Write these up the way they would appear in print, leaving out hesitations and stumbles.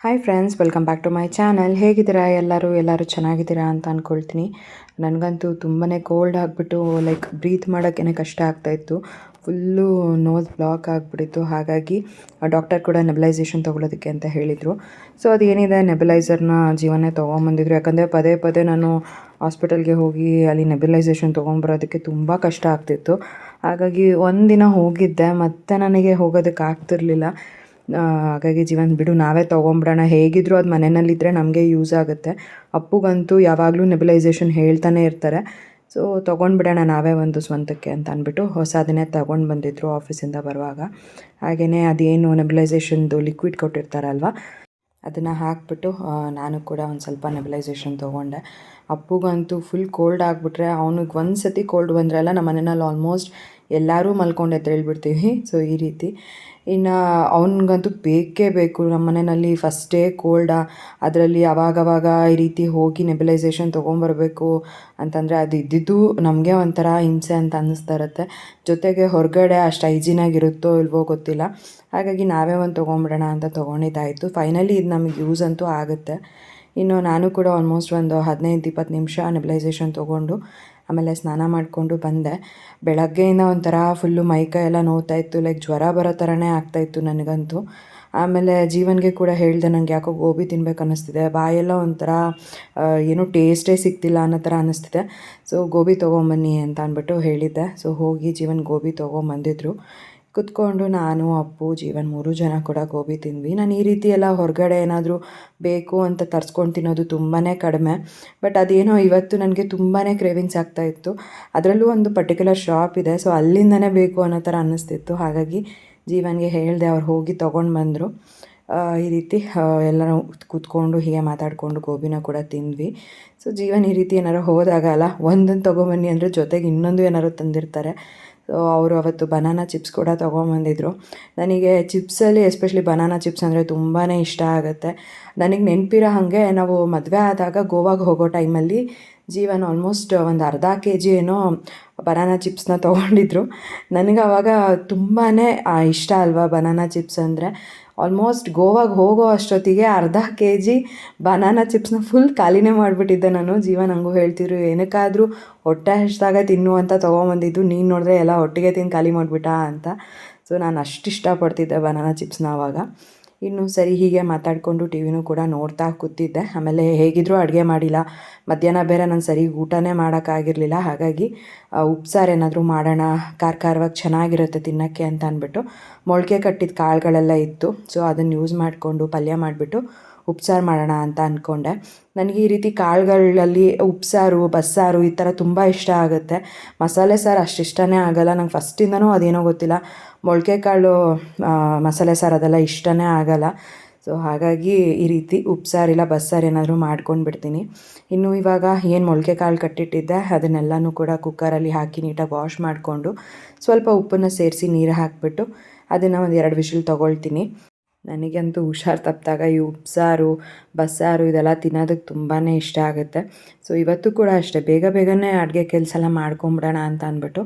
Hi friends, welcome back to my channel. ಹೇಗಿದ್ದೀರಾ ಎಲ್ಲರೂ ಚೆನ್ನಾಗಿದ್ದೀರಾ ಅಂತ ಅಂದ್ಕೊಳ್ತೀನಿ. ನನಗಂತೂ ತುಂಬಾ ಕೋಲ್ಡ್ ಆಗಿಬಿಟ್ಟು ಬ್ರೀತ್ ಮಾಡೋಕ್ಕೇ ಕಷ್ಟ ಆಗ್ತಾಯಿತ್ತು. ಫುಲ್ಲು ನೋಸ್ ಬ್ಲಾಕ್ ಆಗಿಬಿಟ್ಟಿತ್ತು. ಹಾಗಾಗಿ ಡಾಕ್ಟರ್ ಕೂಡ ನೆಬಲೈಸೇಷನ್ ತೊಗೊಳೋದಕ್ಕೆ ಅಂತ ಹೇಳಿದರು. ಸೊ ಅದೇನಿದೆ ನೆಬಲೈಸರ್ನ ಜೀವನೇ ತೊಗೊಂಬಂದಿದ್ರು. ಯಾಕಂದರೆ ಪದೇ ಪದೇ ನಾನು ಹಾಸ್ಪಿಟಲ್ಗೆ ಹೋಗಿ ಅಲ್ಲಿ ನೆಬಲೈಸೇಷನ್ ತೊಗೊಂಬರೋದಕ್ಕೆ ತುಂಬ ಕಷ್ಟ ಆಗ್ತಿತ್ತು. ಹಾಗಾಗಿ ಒಂದಿನ ಹೋಗಿದ್ದೆ, ಮತ್ತು ನನಗೆ ಹೋಗೋದಕ್ಕೆ ಆಗ್ತಿರ್ಲಿಲ್ಲ. ಹಾಗಾಗಿ ಜೀವನ್ ಬಿಡು, ನಾವೇ ತೊಗೊಂಬಿಡೋಣ, ಹೇಗಿದ್ದರೂ ಅದು ಮನೆಯಲ್ಲಿದ್ದರೆ ನಮಗೆ ಯೂಸ್ ಆಗುತ್ತೆ. ಅಪ್ಪುಗಂತೂ ಯಾವಾಗಲೂ ನೆಬಲೈಸೇಷನ್ ಹೇಳ್ತಾನೆ ಇರ್ತಾರೆ. ಸೊ ತೊಗೊಂಡ್ಬಿಡೋಣ ನಾವೇ ಒಂದು ಸ್ವಂತಕ್ಕೆ ಅಂತ ಅಂದ್ಬಿಟ್ಟು ಹೊಸದನ್ನೇ ತೊಗೊಂಡು ಬಂದಿದ್ದರು ಆಫೀಸಿಂದ ಬರುವಾಗ. ಹಾಗೆಯೇ ಅದೇನು ನೆಬಲೈಸೇಷನ್ದು ಲಿಕ್ವಿಡ್ ಕೊಟ್ಟಿರ್ತಾರಲ್ವ, ಅದನ್ನು ಹಾಕ್ಬಿಟ್ಟು ನಾನು ಕೂಡ ಒಂದು ಸ್ವಲ್ಪ ನೆಬಲೈಸೇಷನ್ ತೊಗೊಂಡೆ. ಅಪ್ಪುಗಂತೂ ಫುಲ್ ಕೋಲ್ಡ್ ಆಗಿಬಿಟ್ರೆ, ಅವನಿಗೆ ಒಂದು ಸತಿ ಕೋಲ್ಡ್ ಬಂದ್ರಲ್ಲ, ನಮ್ಮ ಮನೆಯಲ್ಲಿ ಆಲ್ಮೋಸ್ಟ್ ಎಲ್ಲರೂ ಮಲ್ಕೊಂಡು ಎದ್ದೇಳ್ಬಿಡ್ತೀವಿ. ಸೊ ಈ ರೀತಿ ಇನ್ನು ಅವನಿಗಂತೂ ಬೇಕೇ ಬೇಕು. ನಮ್ಮ ಮನೆಯಲ್ಲಿ ಫಸ್ಟ್ ಡೇ ಕೋಲ್ಡಾ, ಅದರಲ್ಲಿ ಅವಾಗವಾಗ ಈ ರೀತಿ ಹೋಗಿ ನೆಬಲೈಸೇಷನ್ ತೊಗೊಂಬರ್ಬೇಕು ಅಂತಂದರೆ ಅದು ಇದ್ದಿದ್ದು ನಮಗೆ ಒಂಥರ ಹಿಂಸೆ ಅಂತ ಅನ್ನಿಸ್ತಾ ಇರುತ್ತೆ. ಜೊತೆಗೆ ಹೊರಗಡೆ ಅಷ್ಟು ಹೈಜೀನಾಗಿರುತ್ತೋ ಇಲ್ವೋ ಗೊತ್ತಿಲ್ಲ. ಹಾಗಾಗಿ ನಾವೇ ಒಂದು ತೊಗೊಂಬಿಡೋಣ ಅಂತ ತೊಗೊಂಡಿದ್ದಾಯಿತು. ಫೈನಲಿ ಇದು ನಮಗೆ ಯೂಸ್ ಅಂತೂ ಆಗುತ್ತೆ. ಇನ್ನು ನಾನು ಕೂಡ ಆಲ್ಮೋಸ್ಟ್ ಒಂದು 15-20 ನಿಮಿಷ ನೆಬಲೈಸೇಷನ್ ತೊಗೊಂಡು ಆಮೇಲೆ ಸ್ನಾನ ಮಾಡಿಕೊಂಡು ಬಂದೆ. ಬೆಳಗ್ಗೆಯಿಂದ ಒಂಥರ ಫುಲ್ಲು ಮೈಕೈ ಎಲ್ಲ ನೋವ್ತಾಯಿತ್ತು, ಜ್ವರ ಬರೋ ಥರನೇ ಆಗ್ತಾಯಿತ್ತು ನನಗಂತೂ. ಆಮೇಲೆ ಜೀವನ್ಗೆ ಕೂಡ ಹೇಳಿದೆ, ನನಗೆ ಯಾಕೋ ಗೋಬಿ ತಿನ್ಬೇಕು ಅನ್ನಿಸ್ತಿದೆ, ಬಾಯೆಲ್ಲ ಒಂಥರ ಏನೂ ಟೇಸ್ಟೇ ಸಿಗ್ತಿಲ್ಲ ಅನ್ನೋ ಥರ ಅನ್ನಿಸ್ತಿದೆ. ಸೊ ಗೋಬಿ ತೊಗೊಂಬನ್ನಿ ಅಂತ ಅಂದ್ಬಿಟ್ಟು ಹೇಳಿದ್ದೆ. ಸೊ ಹೋಗಿ ಜೀವನ್ ಗೋಬಿ ತೊಗೊಂಬಂದಿದ್ರು. ಕುತ್ಕೊಂಡು ನಾನು, ಅಪ್ಪು, ಜೀವನ್ 3 ಜನ ಕೂಡ ಗೋಬಿ ತಿಂದ್ವಿ. ನಾನು ಈ ರೀತಿ ಎಲ್ಲ ಹೊರಗಡೆ ಏನಾದರೂ ಬೇಕು ಅಂತ ತರಿಸ್ಕೊಂಡು ತಿನ್ನೋದು ತುಂಬಾ ಕಡಿಮೆ. ಬಟ್ ಅದೇನೋ ಇವತ್ತು ನನಗೆ ತುಂಬಾ ಕ್ರೇವಿಂಗ್ಸ್ ಆಗ್ತಾಯಿತ್ತು. ಅದರಲ್ಲೂ ಒಂದು ಪರ್ಟಿಕ್ಯುಲರ್ ಶಾಪ್ ಇದೆ, ಸೊ ಅಲ್ಲಿಂದನೇ ಬೇಕು ಅನ್ನೋ ಥರ ಅನ್ನಿಸ್ತಿತ್ತು. ಹಾಗಾಗಿ ಜೀವನ್ಗೆ ಹೇಳಿದೆ, ಅವ್ರು ಹೋಗಿ ತೊಗೊಂಡು ಬಂದರು. ಈ ರೀತಿ ಎಲ್ಲರೂ ಕೂತ್ಕೊಂಡು ಹೀಗೆ ಮಾತಾಡಿಕೊಂಡು ಗೋಬಿನ ಕೂಡ ತಿಂದ್ವಿ. ಸೊ ಜೀವನ್ ಈ ರೀತಿ ಏನಾರು ಹೋದಾಗ ಅಲ್ಲ, ಒಂದನ್ನು ತೊಗೊಂಬನ್ನಿ ಅಂದರೆ ಜೊತೆಗೆ ಇನ್ನೊಂದು ಏನಾದ್ರು ತಂದಿರ್ತಾರೆ. ಸೊ ಅವರು ಅವತ್ತು ಬನಾನಾ ಚಿಪ್ಸ್ ಕೂಡ ತೊಗೊಂಬಂದಿದ್ರು. ನನಗೆ ಚಿಪ್ಸಲ್ಲಿ ಎಸ್ಪೆಷಲಿ ಬನಾನಾ ಚಿಪ್ಸ್ ಅಂದರೆ ತುಂಬಾ ಇಷ್ಟ ಆಗುತ್ತೆ. ನನಗೆ ನೆನಪಿರೋ ಹಾಗೆ ನಾವು ಮದುವೆ ಆದಾಗ ಗೋವಾಗೆ ಹೋಗೋ ಟೈಮಲ್ಲಿ ಜೀವನ್ ಆಲ್ಮೋಸ್ಟ್ ಒಂದು ಅರ್ಧ kg ಏನೋ ಬನಾನಾ ಚಿಪ್ಸ್ನ ತೊಗೊಂಡಿದ್ರು. ನನಗೆ ಆವಾಗ ತುಂಬಾ ಇಷ್ಟ ಅಲ್ವಾ ಬನಾನಾ ಚಿಪ್ಸ್ ಅಂದರೆ. ಆಲ್ಮೋಸ್ಟ್ ಗೋವಾಗೆ ಹೋಗೋ ಅಷ್ಟೊತ್ತಿಗೆ ಅರ್ಧ kg ಬನಾನಾ ಚಿಪ್ಸ್ನ ಫುಲ್ ಖಾಲಿನೇ ಮಾಡಿಬಿಟ್ಟಿದ್ದೆ ನಾನು. ಜೀವನ್ ಹಂಗೂ ಹೇಳ್ತಿದ್ರು, ಏನಕ್ಕಾದರೂ ಹೊಟ್ಟೆ ಹಸಿದಾಗ ತಿನ್ನು ಅಂತ ತೊಗೊಂಬಂದಿದ್ದು, ನೀನು ನೋಡಿದ್ರೆ ಎಲ್ಲ ಒಟ್ಟಿಗೆ ತಿಂದು ಖಾಲಿ ಮಾಡಿಬಿಟ್ಟ ಅಂತ. ಸೊ ನಾನು ಅಷ್ಟು ಇಷ್ಟಪಡ್ತಿದ್ದೆ ಬನಾನಾ ಚಿಪ್ಸ್ನ ಆವಾಗ. ಇನ್ನು ಸರಿ ಹೀಗೆ ಮಾತಾಡಿಕೊಂಡು ಟಿ ವಿನೂ ಕೂಡ ನೋಡ್ತಾ ಕೂತಿದ್ದೆ. ಆಮೇಲೆ ಹೇಗಿದ್ದರೂ ಅಡುಗೆ ಮಾಡಿಲ್ಲ, ಮಧ್ಯಾಹ್ನ ಬೇರೆ ನಾನು ಸರಿ ಊಟನೇ ಮಾಡೋಕ್ಕಾಗಿರಲಿಲ್ಲ. ಹಾಗಾಗಿ ಉಪ್ಸಾರು ಏನಾದರೂ ಮಾಡೋಣ, ಖಾರವಾಗಿ ಚೆನ್ನಾಗಿರುತ್ತೆ ತಿನ್ನೋಕ್ಕೆ ಅಂತ ಅಂದ್ಬಿಟ್ಟು ಮೊಳಕೆ ಕಟ್ಟಿದ ಕಾಳುಗಳೆಲ್ಲ ಇತ್ತು. ಸೊ ಅದನ್ನು ಯೂಸ್ ಮಾಡಿಕೊಂಡು ಪಲ್ಯ ಮಾಡಿಬಿಟ್ಟು ಉಪ್ಸಾರು ಮಾಡೋಣ ಅಂತ ಅಂದ್ಕೊಂಡೆ. ನನಗೆ ಈ ರೀತಿ ಕಾಳುಗಳಲ್ಲಿ ಉಪ್ಸಾರು, ಬಸ್ಸಾರು ಈ ಥರ ತುಂಬ ಇಷ್ಟ ಆಗುತ್ತೆ. ಮಸಾಲೆ ಸಾರು ಅಷ್ಟು ಇಷ್ಟನೇ ಆಗೋಲ್ಲ ನಂಗೆ. ಫಸ್ಟಿಂದನೂ ಅದೇನೋ ಗೊತ್ತಿಲ್ಲ, ಮೊಳಕೆ ಕಾಳು ಮಸಾಲೆ ಸಾರು ಅದೆಲ್ಲ ಇಷ್ಟನೇ ಆಗೋಲ್ಲ. ಸೊ ಹಾಗಾಗಿ ಈ ರೀತಿ ಉಪ್ಸಾರಿಲ್ಲ ಬಸ್ಸಾರು ಏನಾದರೂ ಮಾಡ್ಕೊಂಡು ಬಿಡ್ತೀನಿ. ಇನ್ನು ಇವಾಗ ಏನು ಮೊಳಕೆ ಕಾಳು ಕಟ್ಟಿಟ್ಟಿದ್ದೆ ಅದನ್ನೆಲ್ಲನೂ ಕೂಡ ಕುಕ್ಕರಲ್ಲಿ ಹಾಕಿ ನೀಟಾಗಿ ವಾಶ್ ಮಾಡಿಕೊಂಡು ಸ್ವಲ್ಪ ಉಪ್ಪನ್ನು ಸೇರಿಸಿ ನೀರು ಹಾಕಿಬಿಟ್ಟು ಅದನ್ನು ಒಂದು 2 ವಿಷಲ್ ತೊಗೊಳ್ತೀನಿ. ನನಗಂತೂ ಹುಷಾರು ತಪ್ಪಿದಾಗ ಈ ಉಪ್ಸಾರು, ಬಸ್ಸಾರು ಇದೆಲ್ಲ ತಿನ್ನೋದಕ್ಕೆ ತುಂಬಾ ಇಷ್ಟ ಆಗುತ್ತೆ. ಸೊ ಇವತ್ತು ಕೂಡ ಅಷ್ಟೇ, ಬೇಗನೆ ಅಡುಗೆ ಕೆಲಸ ಎಲ್ಲ ಮಾಡ್ಕೊಂಬಿಡೋಣ ಅಂತ ಅಂದ್ಬಿಟ್ಟು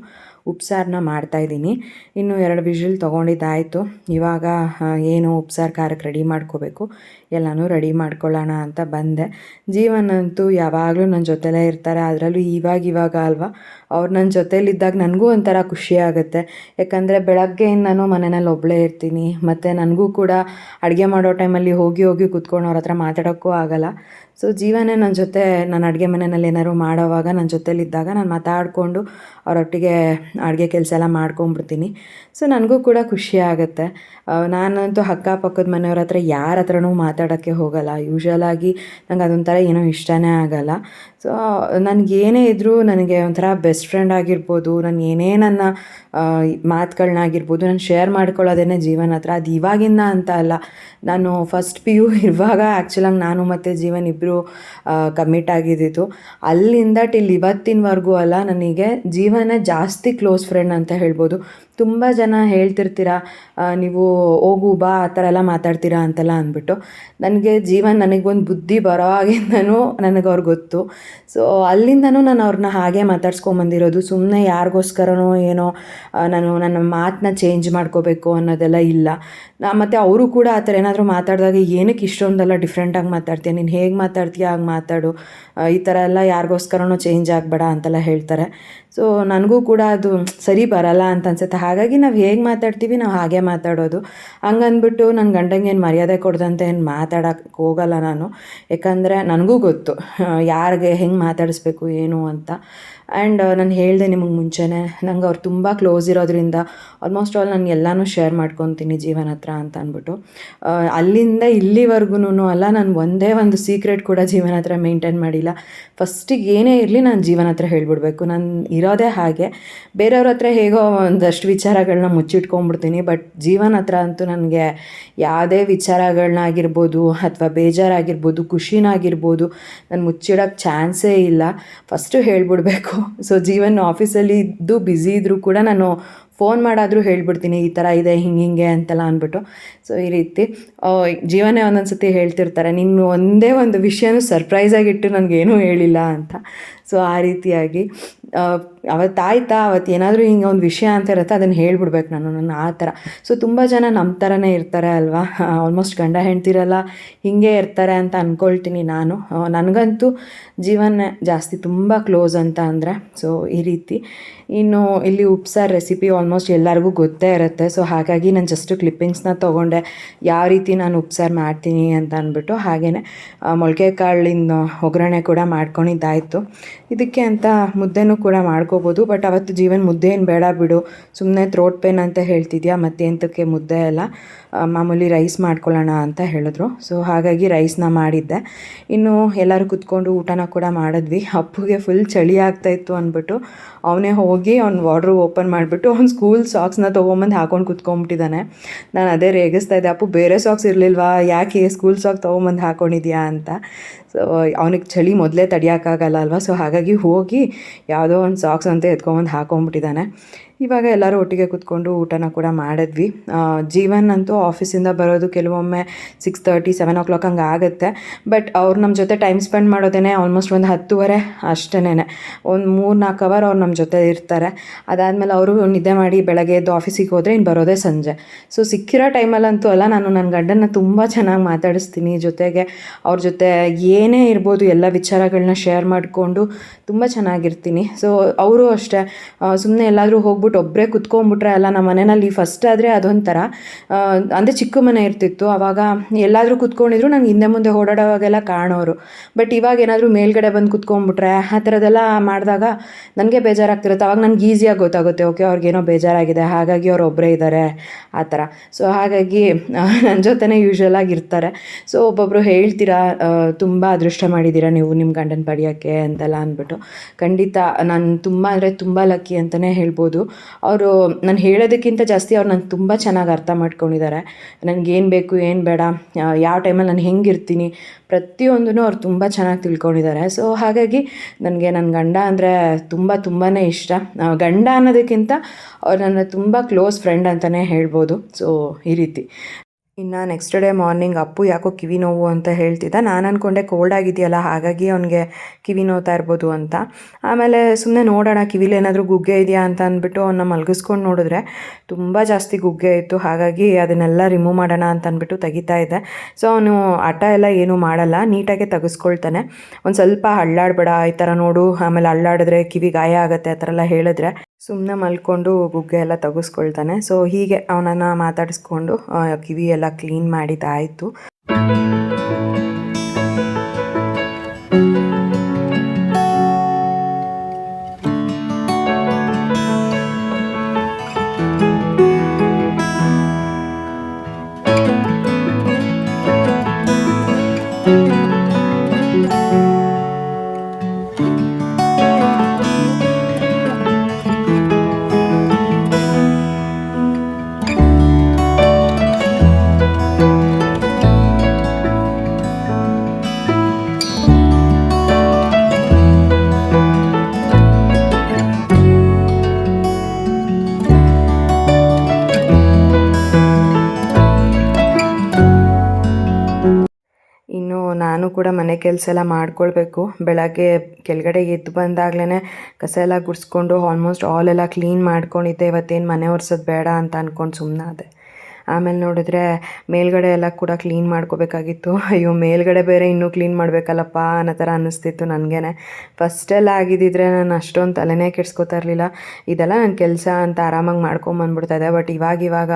ಉಪ್ಸಾರನ್ನ ಮಾಡ್ತಾಯಿದ್ದೀನಿ. ಇನ್ನು 2 ವಿಷಲ್ ತೊಗೊಂಡಿದ್ದಾಯಿತು. ಇವಾಗ ಏನು ಉಪ್ಸಾರು ಖಾರಕ್ಕೆ ರೆಡಿ ಮಾಡ್ಕೋಬೇಕು, ಎಲ್ಲನೂ ರೆಡಿ ಮಾಡ್ಕೊಳ್ಳೋಣ ಅಂತ ಬಂದೆ. ಜೀವನಂತೂ ಯಾವಾಗಲೂ ನನ್ನ ಜೊತೆಲೇ ಇರ್ತಾರೆ. ಅದರಲ್ಲೂ ಇವಾಗ ಅಲ್ವಾ, ಅವ್ರು ನನ್ನ ಜೊತೇಲಿದ್ದಾಗ ನನಗೂ ಒಂಥರ ಖುಷಿ ಆಗುತ್ತೆ. ಯಾಕಂದರೆ ಬೆಳಗ್ಗೆಯಿಂದನೂ ಮನೆಯಲ್ಲಿ ಒಬ್ಬಳೇ ಇರ್ತೀನಿ, ಮತ್ತು ನನಗೂ ಕೂಡ ಅಡುಗೆ ಮಾಡೋ ಟೈಮಲ್ಲಿ ಹೋಗಿ ಕೂತ್ಕೊಂಡು ಅವ್ರ ಹತ್ರ ಮಾತಾಡೋಕ್ಕೂ ಆಗೋಲ್ಲ. ಸೊ ಜೀವನೇ ನನ್ನ ಜೊತೆ, ನಾನು ಅಡುಗೆ ಮನೆಯಲ್ಲಿ ಏನಾದ್ರು ಮಾಡೋವಾಗ ನನ್ನ ಜೊತೇಲಿದ್ದಾಗ ನಾನು ಮಾತಾಡಿಕೊಂಡು ಅವರೊಟ್ಟಿಗೆ ಅಡುಗೆ ಕೆಲಸ ಎಲ್ಲ ಮಾಡ್ಕೊಂಬಿಡ್ತೀನಿ. ಸೊ ನನಗೂ ಕೂಡ ಖುಷಿ ಆಗುತ್ತೆ. ನಾನಂತೂ ಅಕ್ಕಪಕ್ಕದ ಮನೆಯವ್ರ ಹತ್ರ ಯಾರ ಹತ್ರನೂ ಮಾತಾಡೋಕ್ಕೆ ಹೋಗೋಲ್ಲ. ಯೂಶ್ವಲಾಗಿ ನಂಗೆ ಅದೊಂಥರ ಏನೋ ಇಷ್ಟನೇ ಆಗೋಲ್ಲ. ಸೊ ನನಗೇನೇ ಇದ್ದರೂ ನನಗೆ ಒಂಥರ ಬೆಸ್ಟ್ ಫ್ರೆಂಡ್ ಆಗಿರ್ಬೋದು, ನಾನು ಏನೇ ನನ್ನ ಮಾತುಗಳನ್ನಾಗಿರ್ಬೋದು ನಾನು ಶೇರ್ ಮಾಡ್ಕೊಳ್ಳೋದೇ ಜೀವನ ಹತ್ರ. ಅದು ಇವಾಗಿಂದ ಅಂತ ಅಲ್ಲ, ನಾನು ಫಸ್ಟ್ PU ಇರುವಾಗ ಆ್ಯಕ್ಚುಲಾಗಿ ನಾನು ಮತ್ತು ಜೀವನ್ ಇಬ್ಬರು ಕಮಿಟ್ ಆಗಿದ್ದಿದ್ದು. ಅಲ್ಲಿಂದ ಟಿಲ್ ಇವತ್ತಿನವರೆಗೂ ಅಲ್ಲ, ನನಗೆ ಜೀವನೇ ಜಾಸ್ತಿ ಕ್ಲೋಸ್ ಫ್ರೆಂಡ್ ಅಂತ ಹೇಳ್ಬೋದು. ತುಂಬ ಜನ ಹೇಳ್ತಿರ್ತೀರ ನೀವು ಹೋಗು ಬಾ ಆ ಥರ ಎಲ್ಲ ಮಾತಾಡ್ತೀರಾ ಅಂತೆಲ್ಲ ಅಂದ್ಬಿಟ್ಟು. ನನಗೆ ನನಗೊಂದು ಬುದ್ಧಿ ಬರೋ ಆಗಿಂದನೂ ನನಗೆ ಅವ್ರು ಗೊತ್ತು. ಸೊ ಅಲ್ಲಿಂದನೂ ನಾನು ಅವ್ರನ್ನ ಹಾಗೆ ಮಾತಾಡ್ಸ್ಕೊಂಬಂದಿರೋದು. ಸುಮ್ಮನೆ ಯಾರಿಗೋಸ್ಕರನೋ ಏನೋ ನಾನು ನನ್ನ ಮಾತನ್ನ ಚೇಂಜ್ ಮಾಡ್ಕೋಬೇಕು ಅನ್ನೋದೆಲ್ಲ ಇಲ್ಲ. ಮತ್ತು ಅವರು ಕೂಡ ಆ ಥರ ಏನಾದರೂ ಮಾತಾಡಿದಾಗ ಏನಕ್ಕೆ ಇಷ್ಟೊಂದೆಲ್ಲ ಡಿಫ್ರೆಂಟಾಗಿ ಮಾತಾಡ್ತೀಯ, ನೀನು ಹೇಗೆ ಮಾತಾಡ್ತೀಯ ಹಾಗೆ ಮಾತಾಡು, ಈ ಥರ ಎಲ್ಲ ಯಾರಿಗೋಸ್ಕರನೋ ಚೇಂಜ್ ಆಗಬೇಡ ಅಂತೆಲ್ಲ ಹೇಳ್ತಾರೆ. ಸೊ ನನಗೂ ಕೂಡ ಅದು ಸರಿ ಬರಲ್ಲ ಅಂತ ಅನ್ಸುತ್ತೆ. ಹಾಗಾಗಿ ನಾವು ಹೇಗೆ ಮಾತಾಡ್ತೀವಿ ನಾವು ಹಾಗೆ ಮಾತಾಡೋದು. ಹಂಗಂದ್ಬಿಟ್ಟು ನನ್ನ ಗಂಡಂಗೆ ಏನು ಮರ್ಯಾದೆ ಕೊಡ್ದಂತೆ ಏನು ಮಾತಾಡೋಕ್ಕೆ ಹೋಗಲ್ಲ ನಾನು. ಯಾಕಂದರೆ ನನಗೂ ಗೊತ್ತು ಯಾರಿಗೆ ಹೆಂಗೆ ಮಾತಾಡಿಸ್ಬೇಕು ಏನು ಅಂತ. ಆ್ಯಂಡ್ ನಾನು ಹೇಳಿದೆ ನಿಮಗೆ ಮುಂಚೆನೇ, ನಂಗೆ ಅವ್ರು ತುಂಬ ಕ್ಲೋಸ್ ಇರೋದ್ರಿಂದ ಆಲ್ಮೋಸ್ಟ್ ಆಲ್ ನಾನು ಎಲ್ಲನೂ ಶೇರ್ ಮಾಡ್ಕೊತೀನಿ ಜೀವನ ಹತ್ರ ಅಂತ ಅಂದ್ಬಿಟ್ಟು. ಅಲ್ಲಿಂದ ಇಲ್ಲಿವರೆಗೂ ಅಲ್ಲ, ನಾನು ಒಂದೇ ಒಂದು ಸೀಕ್ರೆಟ್ ಕೂಡ ಜೀವನ ಹತ್ರ ಮೇಂಟೈನ್ ಮಾಡಿಲ್ಲ. ಫಸ್ಟಿಗೆ ಏನೇ ಇರಲಿ ನಾನು ಜೀವನ ಹತ್ರ ಹೇಳ್ಬಿಡ್ಬೇಕು. ನಾನು ಇರೋದೇ ಹಾಗೆ. ಬೇರೆಯವ್ರ ಹತ್ರ ಹೇಗೋ ಒಂದಷ್ಟು ವಿಚಾರಗಳನ್ನ ಮುಚ್ಚಿಟ್ಕೊಂಡ್ಬಿಡ್ತೀನಿ. ಬಟ್ ಜೀವನ ಹತ್ರ ಅಂತೂ ನನಗೆ ಯಾವುದೇ ವಿಚಾರಗಳನ್ನಾಗಿರ್ಬೋದು ಅಥವಾ ಬೇಜಾರಾಗಿರ್ಬೋದು, ಖುಷಿನಾಗಿರ್ಬೋದು, ನಾನು ಮುಚ್ಚಿಡೋಕ್ಕೆ ಚಾನ್ಸೇ ಇಲ್ಲ. ಫಸ್ಟು ಹೇಳ್ಬಿಡ್ಬೇಕು. ಸೊ ಆಫೀಸಲ್ಲಿ ಇದ್ದು ಬ್ಯುಸಿ ಇದ್ದರೂ ಕೂಡ ನಾನು ಫೋನ್ ಮಾಡಾದರೂ ಹೇಳ್ಬಿಡ್ತೀನಿ, ಈ ಥರ ಇದೆ ಹಿಂಗೆ ಅಂತೆಲ್ಲ ಅಂದ್ಬಿಟ್ಟು. ಸೊ ಈ ರೀತಿ ಒಂದೊಂದು ಸತಿ ಹೇಳ್ತಿರ್ತಾರೆ, ನೀನು ಒಂದೇ ಒಂದು ವಿಷಯನೂ ಸರ್ಪ್ರೈಸಾಗಿಟ್ಟು ನನಗೇನೂ ಹೇಳಿಲ್ಲ ಅಂತ. ಸೊ ಆ ರೀತಿಯಾಗಿ ಅವತ್ತು ಏನಾದರೂ ಹಿಂಗೆ ಒಂದು ವಿಷಯ ಅಂತ ಇರುತ್ತೆ, ಅದನ್ನು ಹೇಳ್ಬಿಡ್ಬೇಕು ನಾನು ಆ ಥರ. ಸೊ ತುಂಬ ಜನ ನಮ್ಮ ಥರನೇ ಇರ್ತಾರೆ ಅಲ್ವಾ, ಆಲ್ಮೋಸ್ಟ್ ಗಂಡ ಹೆಂಡ್ತಿರಲ್ಲ ಹೀಗೆ ಇರ್ತಾರೆ ಅಂತ ಅಂದ್ಕೊಳ್ತೀನಿ ನಾನು. ನನಗಂತೂ ಜಾಸ್ತಿ ತುಂಬ ಕ್ಲೋಸ್ ಅಂತ ಅಂದರೆ. ಸೊ ಈ ರೀತಿ. ಇನ್ನು ಇಲ್ಲಿ ಉಪ್ಸಾರು ರೆಸಿಪಿ ಆಲ್ಮೋಸ್ಟ್ ಎಲ್ಲರಿಗೂ ಗೊತ್ತೇ ಇರುತ್ತೆ. ಸೊ ಹಾಗಾಗಿ ನಾನು ಜಸ್ಟು ಕ್ಲಿಪ್ಪಿಂಗ್ಸ್ನ ತೊಗೊಂಡೆ ಯಾವ ರೀತಿ ನಾನು ಉಪ್ಸಾರು ಮಾಡ್ತೀನಿ ಅಂತ ಅಂದ್ಬಿಟ್ಟು. ಹಾಗೆಯೇ ಮೊಳಕೆ ಕಾಳಿನ ಒಗ್ಗರಣೆ ಕೂಡ ಮಾಡ್ಕೊಂಡಿದ್ದಾಯಿತು. ಇದಕ್ಕೆ ಅಂತ ಮುದ್ದೆನೂ ಕೂಡ ಮಾಡ್ಕೋಬೋದು. ಬಟ್ ಅವತ್ತು ಮುದ್ದೆ ಏನು ಬೇಡ ಬಿಡು, ಸುಮ್ಮನೆ ಥ್ರೋಟ್ ಪೇನ್ ಅಂತ ಹೇಳ್ತಿದ್ಯಾ, ಮತ್ತೆ ಎಂತಕ್ಕೆ ಮುದ್ದೆ ಎಲ್ಲ, ಮಾಮೂಲಿ ರೈಸ್ ಮಾಡ್ಕೊಳ್ಳೋಣ ಅಂತ ಹೇಳಿದ್ರು. ಸೊ ಹಾಗಾಗಿ ರೈಸ್ನ ಮಾಡಿದ್ದೆ. ಇನ್ನು ಎಲ್ಲರೂ ಕುತ್ಕೊಂಡು ಊಟನ ಕೂಡ ಮಾಡಿದ್ವಿ. ಅಪ್ಪುಗೆ ಫುಲ್ ಚಳಿ ಆಗ್ತಾಯಿತ್ತು ಅಂದ್ಬಿಟ್ಟು ಅವನೇ ಹೋಗಿ ಅವ್ನು ವಾರ್ಡ್ರು ಓಪನ್ ಮಾಡಿಬಿಟ್ಟು ಅವ್ನು ಸ್ಕೂಲ್ ಸಾಕ್ಸ್ನ ತೊಗೊಂಬಂದು ಹಾಕೊಂಡು ಕುತ್ಕೊಂಡ್ಬಿಟ್ಟಿದ್ದಾನೆ. ನಾನು ಅದೇ ರೇಗಿಸ್ತಾ ಇದ್ದೆ, ಅಪ್ಪು ಬೇರೆ ಸಾಕ್ಸ್ ಇರಲಿಲ್ವಾ, ಯಾಕೆ ಸ್ಕೂಲ್ ಸಾಕ್ಸ್ ತೊಗೊಂಬಂದು ಹಾಕ್ಕೊಂಡಿದ್ಯಾ ಅಂತ. ಸೊ ಅವನಿಗೆ ಚಳಿ ಮೊದಲೇ ತಡಿಯೋಕ್ಕಾಗಲ್ಲ ಅಲ್ವಾ. ಸೊ ಹಾಗಾಗಿ ಹೋಗಿ ಯಾವುದೋ ಒಂದು ಸಾಕ್ಸ್ ಅಂತ ಎತ್ಕೊಂಬಂದು ಹಾಕೊಂಡ್ಬಿಟ್ಟಿದ್ದಾನೆ. ಇವಾಗ ಎಲ್ಲರೂ ಒಟ್ಟಿಗೆ ಕೂತ್ಕೊಂಡು ಊಟನ ಕೂಡ ಮಾಡಿದ್ವಿ. ಅಂತೂ ಆಫೀಸಿಂದ ಬರೋದು ಕೆಲವೊಮ್ಮೆ 6:30, 7 o'clock ಹಂಗೆ ಆಗುತ್ತೆ. ಬಟ್ ಅವ್ರು ನಮ್ಮ ಜೊತೆ ಟೈಮ್ ಸ್ಪೆಂಡ್ ಮಾಡೋದೇ ಆಲ್ಮೋಸ್ಟ್ ಒಂದು 10:30 ಅಷ್ಟೇ. ಒಂದು 3-4 ಅವರ್ ಅವ್ರು ನಮ್ಮ ಜೊತೆ ಇರ್ತಾರೆ. ಅದಾದಮೇಲೆ ಅವರು ನಿದ್ದೆ ಮಾಡಿ ಬೆಳಗ್ಗೆ ಎದ್ದು ಆಫೀಸಿಗೆ ಹೋದರೆ ಇನ್ನು ಬರೋದೇ ಸಂಜೆ. ಸೊ ಸಿಕ್ಕಿರೋ ಟೈಮಲ್ಲಂತೂ ಅಲ್ಲ, ನಾನು ನನ್ನ ಗಂಡನ ತುಂಬ ಚೆನ್ನಾಗಿ ಮಾತಾಡಿಸ್ತೀನಿ. ಜೊತೆಗೆ ಅವ್ರ ಜೊತೆ ಏನೇ ಇರ್ಬೋದು ಎಲ್ಲ ವಿಚಾರಗಳನ್ನ ಶೇರ್ ಮಾಡಿಕೊಂಡು ತುಂಬ ಚೆನ್ನಾಗಿರ್ತೀನಿ. ಸೊ ಅವರು ಅಷ್ಟೇ, ಸುಮ್ಮನೆ ಎಲ್ಲಾದರೂ ಹೋಗ್ಬಿಟ್ಟು ಒಬ್ಬರೇ ಕುತ್ಕೊಂಡ್ಬಿಟ್ರೆ ಅಲ್ಲ. ನಮ್ಮ ಮನೆಯಲ್ಲಿ ಫಸ್ಟ್ ಆದರೆ ಅದೊಂಥರ ಅಂದರೆ ಚಿಕ್ಕ ಮನೆ ಇರ್ತಿತ್ತು. ಆವಾಗ ಎಲ್ಲಾದರೂ ಕುತ್ಕೊಂಡಿದ್ರು ನಂಗೆ ಹಿಂದೆ ಮುಂದೆ ಓಡಾಡೋವಾಗೆಲ್ಲ ಕಾಣೋರು. ಬಟ್ ಇವಾಗ ಏನಾದರೂ ಮೇಲ್ಗಡೆ ಬಂದು ಕುತ್ಕೊಂಡ್ಬಿಟ್ರೆ ಆ ಥರದ್ದೆಲ್ಲ ಮಾಡಿದಾಗ ನನಗೆ ಬೇಜಾರಾಗ್ತಿರುತ್ತೆ. ಅವಾಗ ನನಗೆ ಈಸಿಯಾಗಿ ಗೊತ್ತಾಗುತ್ತೆ, ಓಕೆ ಅವ್ರಿಗೇನೋ ಬೇಜಾರಾಗಿದೆ, ಹಾಗಾಗಿ ಅವ್ರು ಒಬ್ಬರೇ ಇದ್ದಾರೆ ಆ ಥರ. ಸೊ ಹಾಗಾಗಿ ನನ್ನ ಜೊತೆನೇ ಯೂಶ್ವಲಾಗಿ ಇರ್ತಾರೆ. ಸೊ ಒಬ್ಬೊಬ್ಬರು ಹೇಳ್ತೀರಾ, ತುಂಬ ಅದೃಷ್ಟ ಮಾಡಿದ್ದೀರಾ ನೀವು ನಿಮ್ಮ ಗಂಡನ ಪಡೆಯೋಕ್ಕೆ ಅಂತೆಲ್ಲ ಅಂದ್ಬಿಟ್ಟು. ಖಂಡಿತ ನಾನು ತುಂಬ ಅಂದರೆ ತುಂಬ ಲಕ್ಕಿ ಅಂತಲೇ ಹೇಳ್ಬೋದು. ಅವರು ನಾನು ಹೇಳೋದಕ್ಕಿಂತ ಜಾಸ್ತಿ ಅವ್ರು ನಾನು ತುಂಬ ಚೆನ್ನಾಗಿ ಅರ್ಥ ಮಾಡ್ಕೊಂಡಿದ್ದಾರೆ. ನನಗೇನು ಬೇಕು ಏನು ಬೇಡ, ಯಾವ ಟೈಮಲ್ಲಿ ನಾನು ಹೆಂಗಿರ್ತೀನಿ ಪ್ರತಿಯೊಂದೂ ಅವ್ರು ತುಂಬ ಚೆನ್ನಾಗಿ ತಿಳ್ಕೊಂಡಿದ್ದಾರೆ. ಸೊ ಹಾಗಾಗಿ ನನಗೆ ನನ್ನ ಗಂಡ ಅಂದರೆ ತುಂಬಾ ಇಷ್ಟ. ಗಂಡ ಅನ್ನೋದಕ್ಕಿಂತ ಅವ್ರು ನನ್ನ ತುಂಬ ಕ್ಲೋಸ್ ಫ್ರೆಂಡ್ ಅಂತಲೇ ಹೇಳ್ಬೋದು. ಸೊ ಈ ರೀತಿ. ಇನ್ನು ನೆಕ್ಸ್ಟ್ ಡೇ ಮಾರ್ನಿಂಗ್ ಅಪ್ಪು ಯಾಕೋ ಕಿವಿ ನೋವು ಅಂತ ಹೇಳ್ತಿದ್ದ. ನಾನು ಅಂದ್ಕೊಂಡೆ ಕೋಲ್ಡ್ ಆಗಿದೆಯಲ್ಲ ಹಾಗಾಗಿ ಅವನಿಗೆ ಕಿವಿ ನೋವ್ತಾ ಇರ್ಬೋದು ಅಂತ. ಆಮೇಲೆ ಸುಮ್ಮನೆ ನೋಡೋಣ ಕಿವಿಲಿ ಏನಾದರೂ ಗುಗ್ಗೆ ಇದೆಯಾ ಅಂತ ಅಂದ್ಬಿಟ್ಟು ಅವನ್ನ ಮಲಗಿಸ್ಕೊಂಡು ನೋಡಿದ್ರೆ ತುಂಬ ಜಾಸ್ತಿ ಗುಗ್ಗೆ ಇತ್ತು. ಹಾಗಾಗಿ ಅದನ್ನೆಲ್ಲ ರಿಮೂವ್ ಮಾಡೋಣ ಅಂತ ಅಂದ್ಬಿಟ್ಟು ತೆಗಿತಾ ಇದ್ದೆ. ಸೊ ಅವನು ಆಟ ಎಲ್ಲ ಏನೂ ಮಾಡಲ್ಲ, ನೀಟಾಗೆ ತೆಗೆಸ್ಕೊಳ್ತಾನೆ. ಒಂದು ಸ್ವಲ್ಪ ಅಳ್ಳಾಡಬೇಡ ಈ ಥರ ನೋಡು, ಆಮೇಲೆ ಅಳ್ಳಾಡಿದ್ರೆ ಕಿವಿ ಗಾಯ ಆಗುತ್ತೆ ಆ ಥರ ಎಲ್ಲ ಹೇಳಿದ್ರೆ ಸುಮ್ಮನೆ ಮಲ್ಕೊಂಡು ಗುಗ್ಗೆ ಎಲ್ಲ ತೆಗೆಸ್ಕೊಳ್ತಾನೆ. ಸೊ ಹೀಗೆ ಅವನನ್ನು ಮಾತಾಡಿಸ್ಕೊಂಡು ಕಿವಿ ಎಲ್ಲ ಕ್ಲೀನ್ ಮಾಡಿದ್ದಾಯಿತು. ಇನ್ನು ನಾನು ಕೂಡ ಮನೆ ಕೆಲಸ ಎಲ್ಲ ಮಾಡ್ಕೊಳ್ಬೇಕು. ಬೆಳಗ್ಗೆ ಕೆಳಗಡೆ ಎದ್ದು ಬಂದಾಗಲೇ ಕಸ ಎಲ್ಲ ಗುಡಿಸ್ಕೊಂಡು ಆಲ್ಮೋಸ್ಟ್ ಆಲ್ ಎಲ್ಲ ಕ್ಲೀನ್ ಮಾಡ್ಕೊಂಡಿದ್ದೆ. ಇವತ್ತೇನು ಮನೆ ಒರೆಸೋದು ಬೇಡ ಅಂತ ಅಂದ್ಕೊಂಡು ಸುಮ್ಮನಾದೆ. ಆಮೇಲೆ ನೋಡಿದ್ರೆ ಮೇಲ್ಗಡೆ ಎಲ್ಲ ಕೂಡ ಕ್ಲೀನ್ ಮಾಡ್ಕೋಬೇಕಾಗಿತ್ತು. ಅಯ್ಯೋ ಮೇಲ್ಗಡೆ ಬೇರೆ ಇನ್ನೂ ಕ್ಲೀನ್ ಮಾಡಬೇಕಲ್ಲಪ್ಪ ಅನ್ನೋ ಥರ ಅನ್ನಿಸ್ತಿತ್ತು ನನಗೇ. ಫಸ್ಟೆಲ್ಲ ಆಗಿದ್ದಿದ್ರೆ ನಾನು ಅಷ್ಟೊಂದು ತಲೆನೇ ಕೆಡಿಸ್ಕೊತಾ ಇರಲಿಲ್ಲ. ಇದೆಲ್ಲ ನನ್ನ ಕೆಲಸ ಅಂತ ಆರಾಮಾಗಿ ಮಾಡ್ಕೊಂಬಂದ್ಬಿಡ್ತಾಯಿದ್ದೆ. ಬಟ್ ಇವಾಗ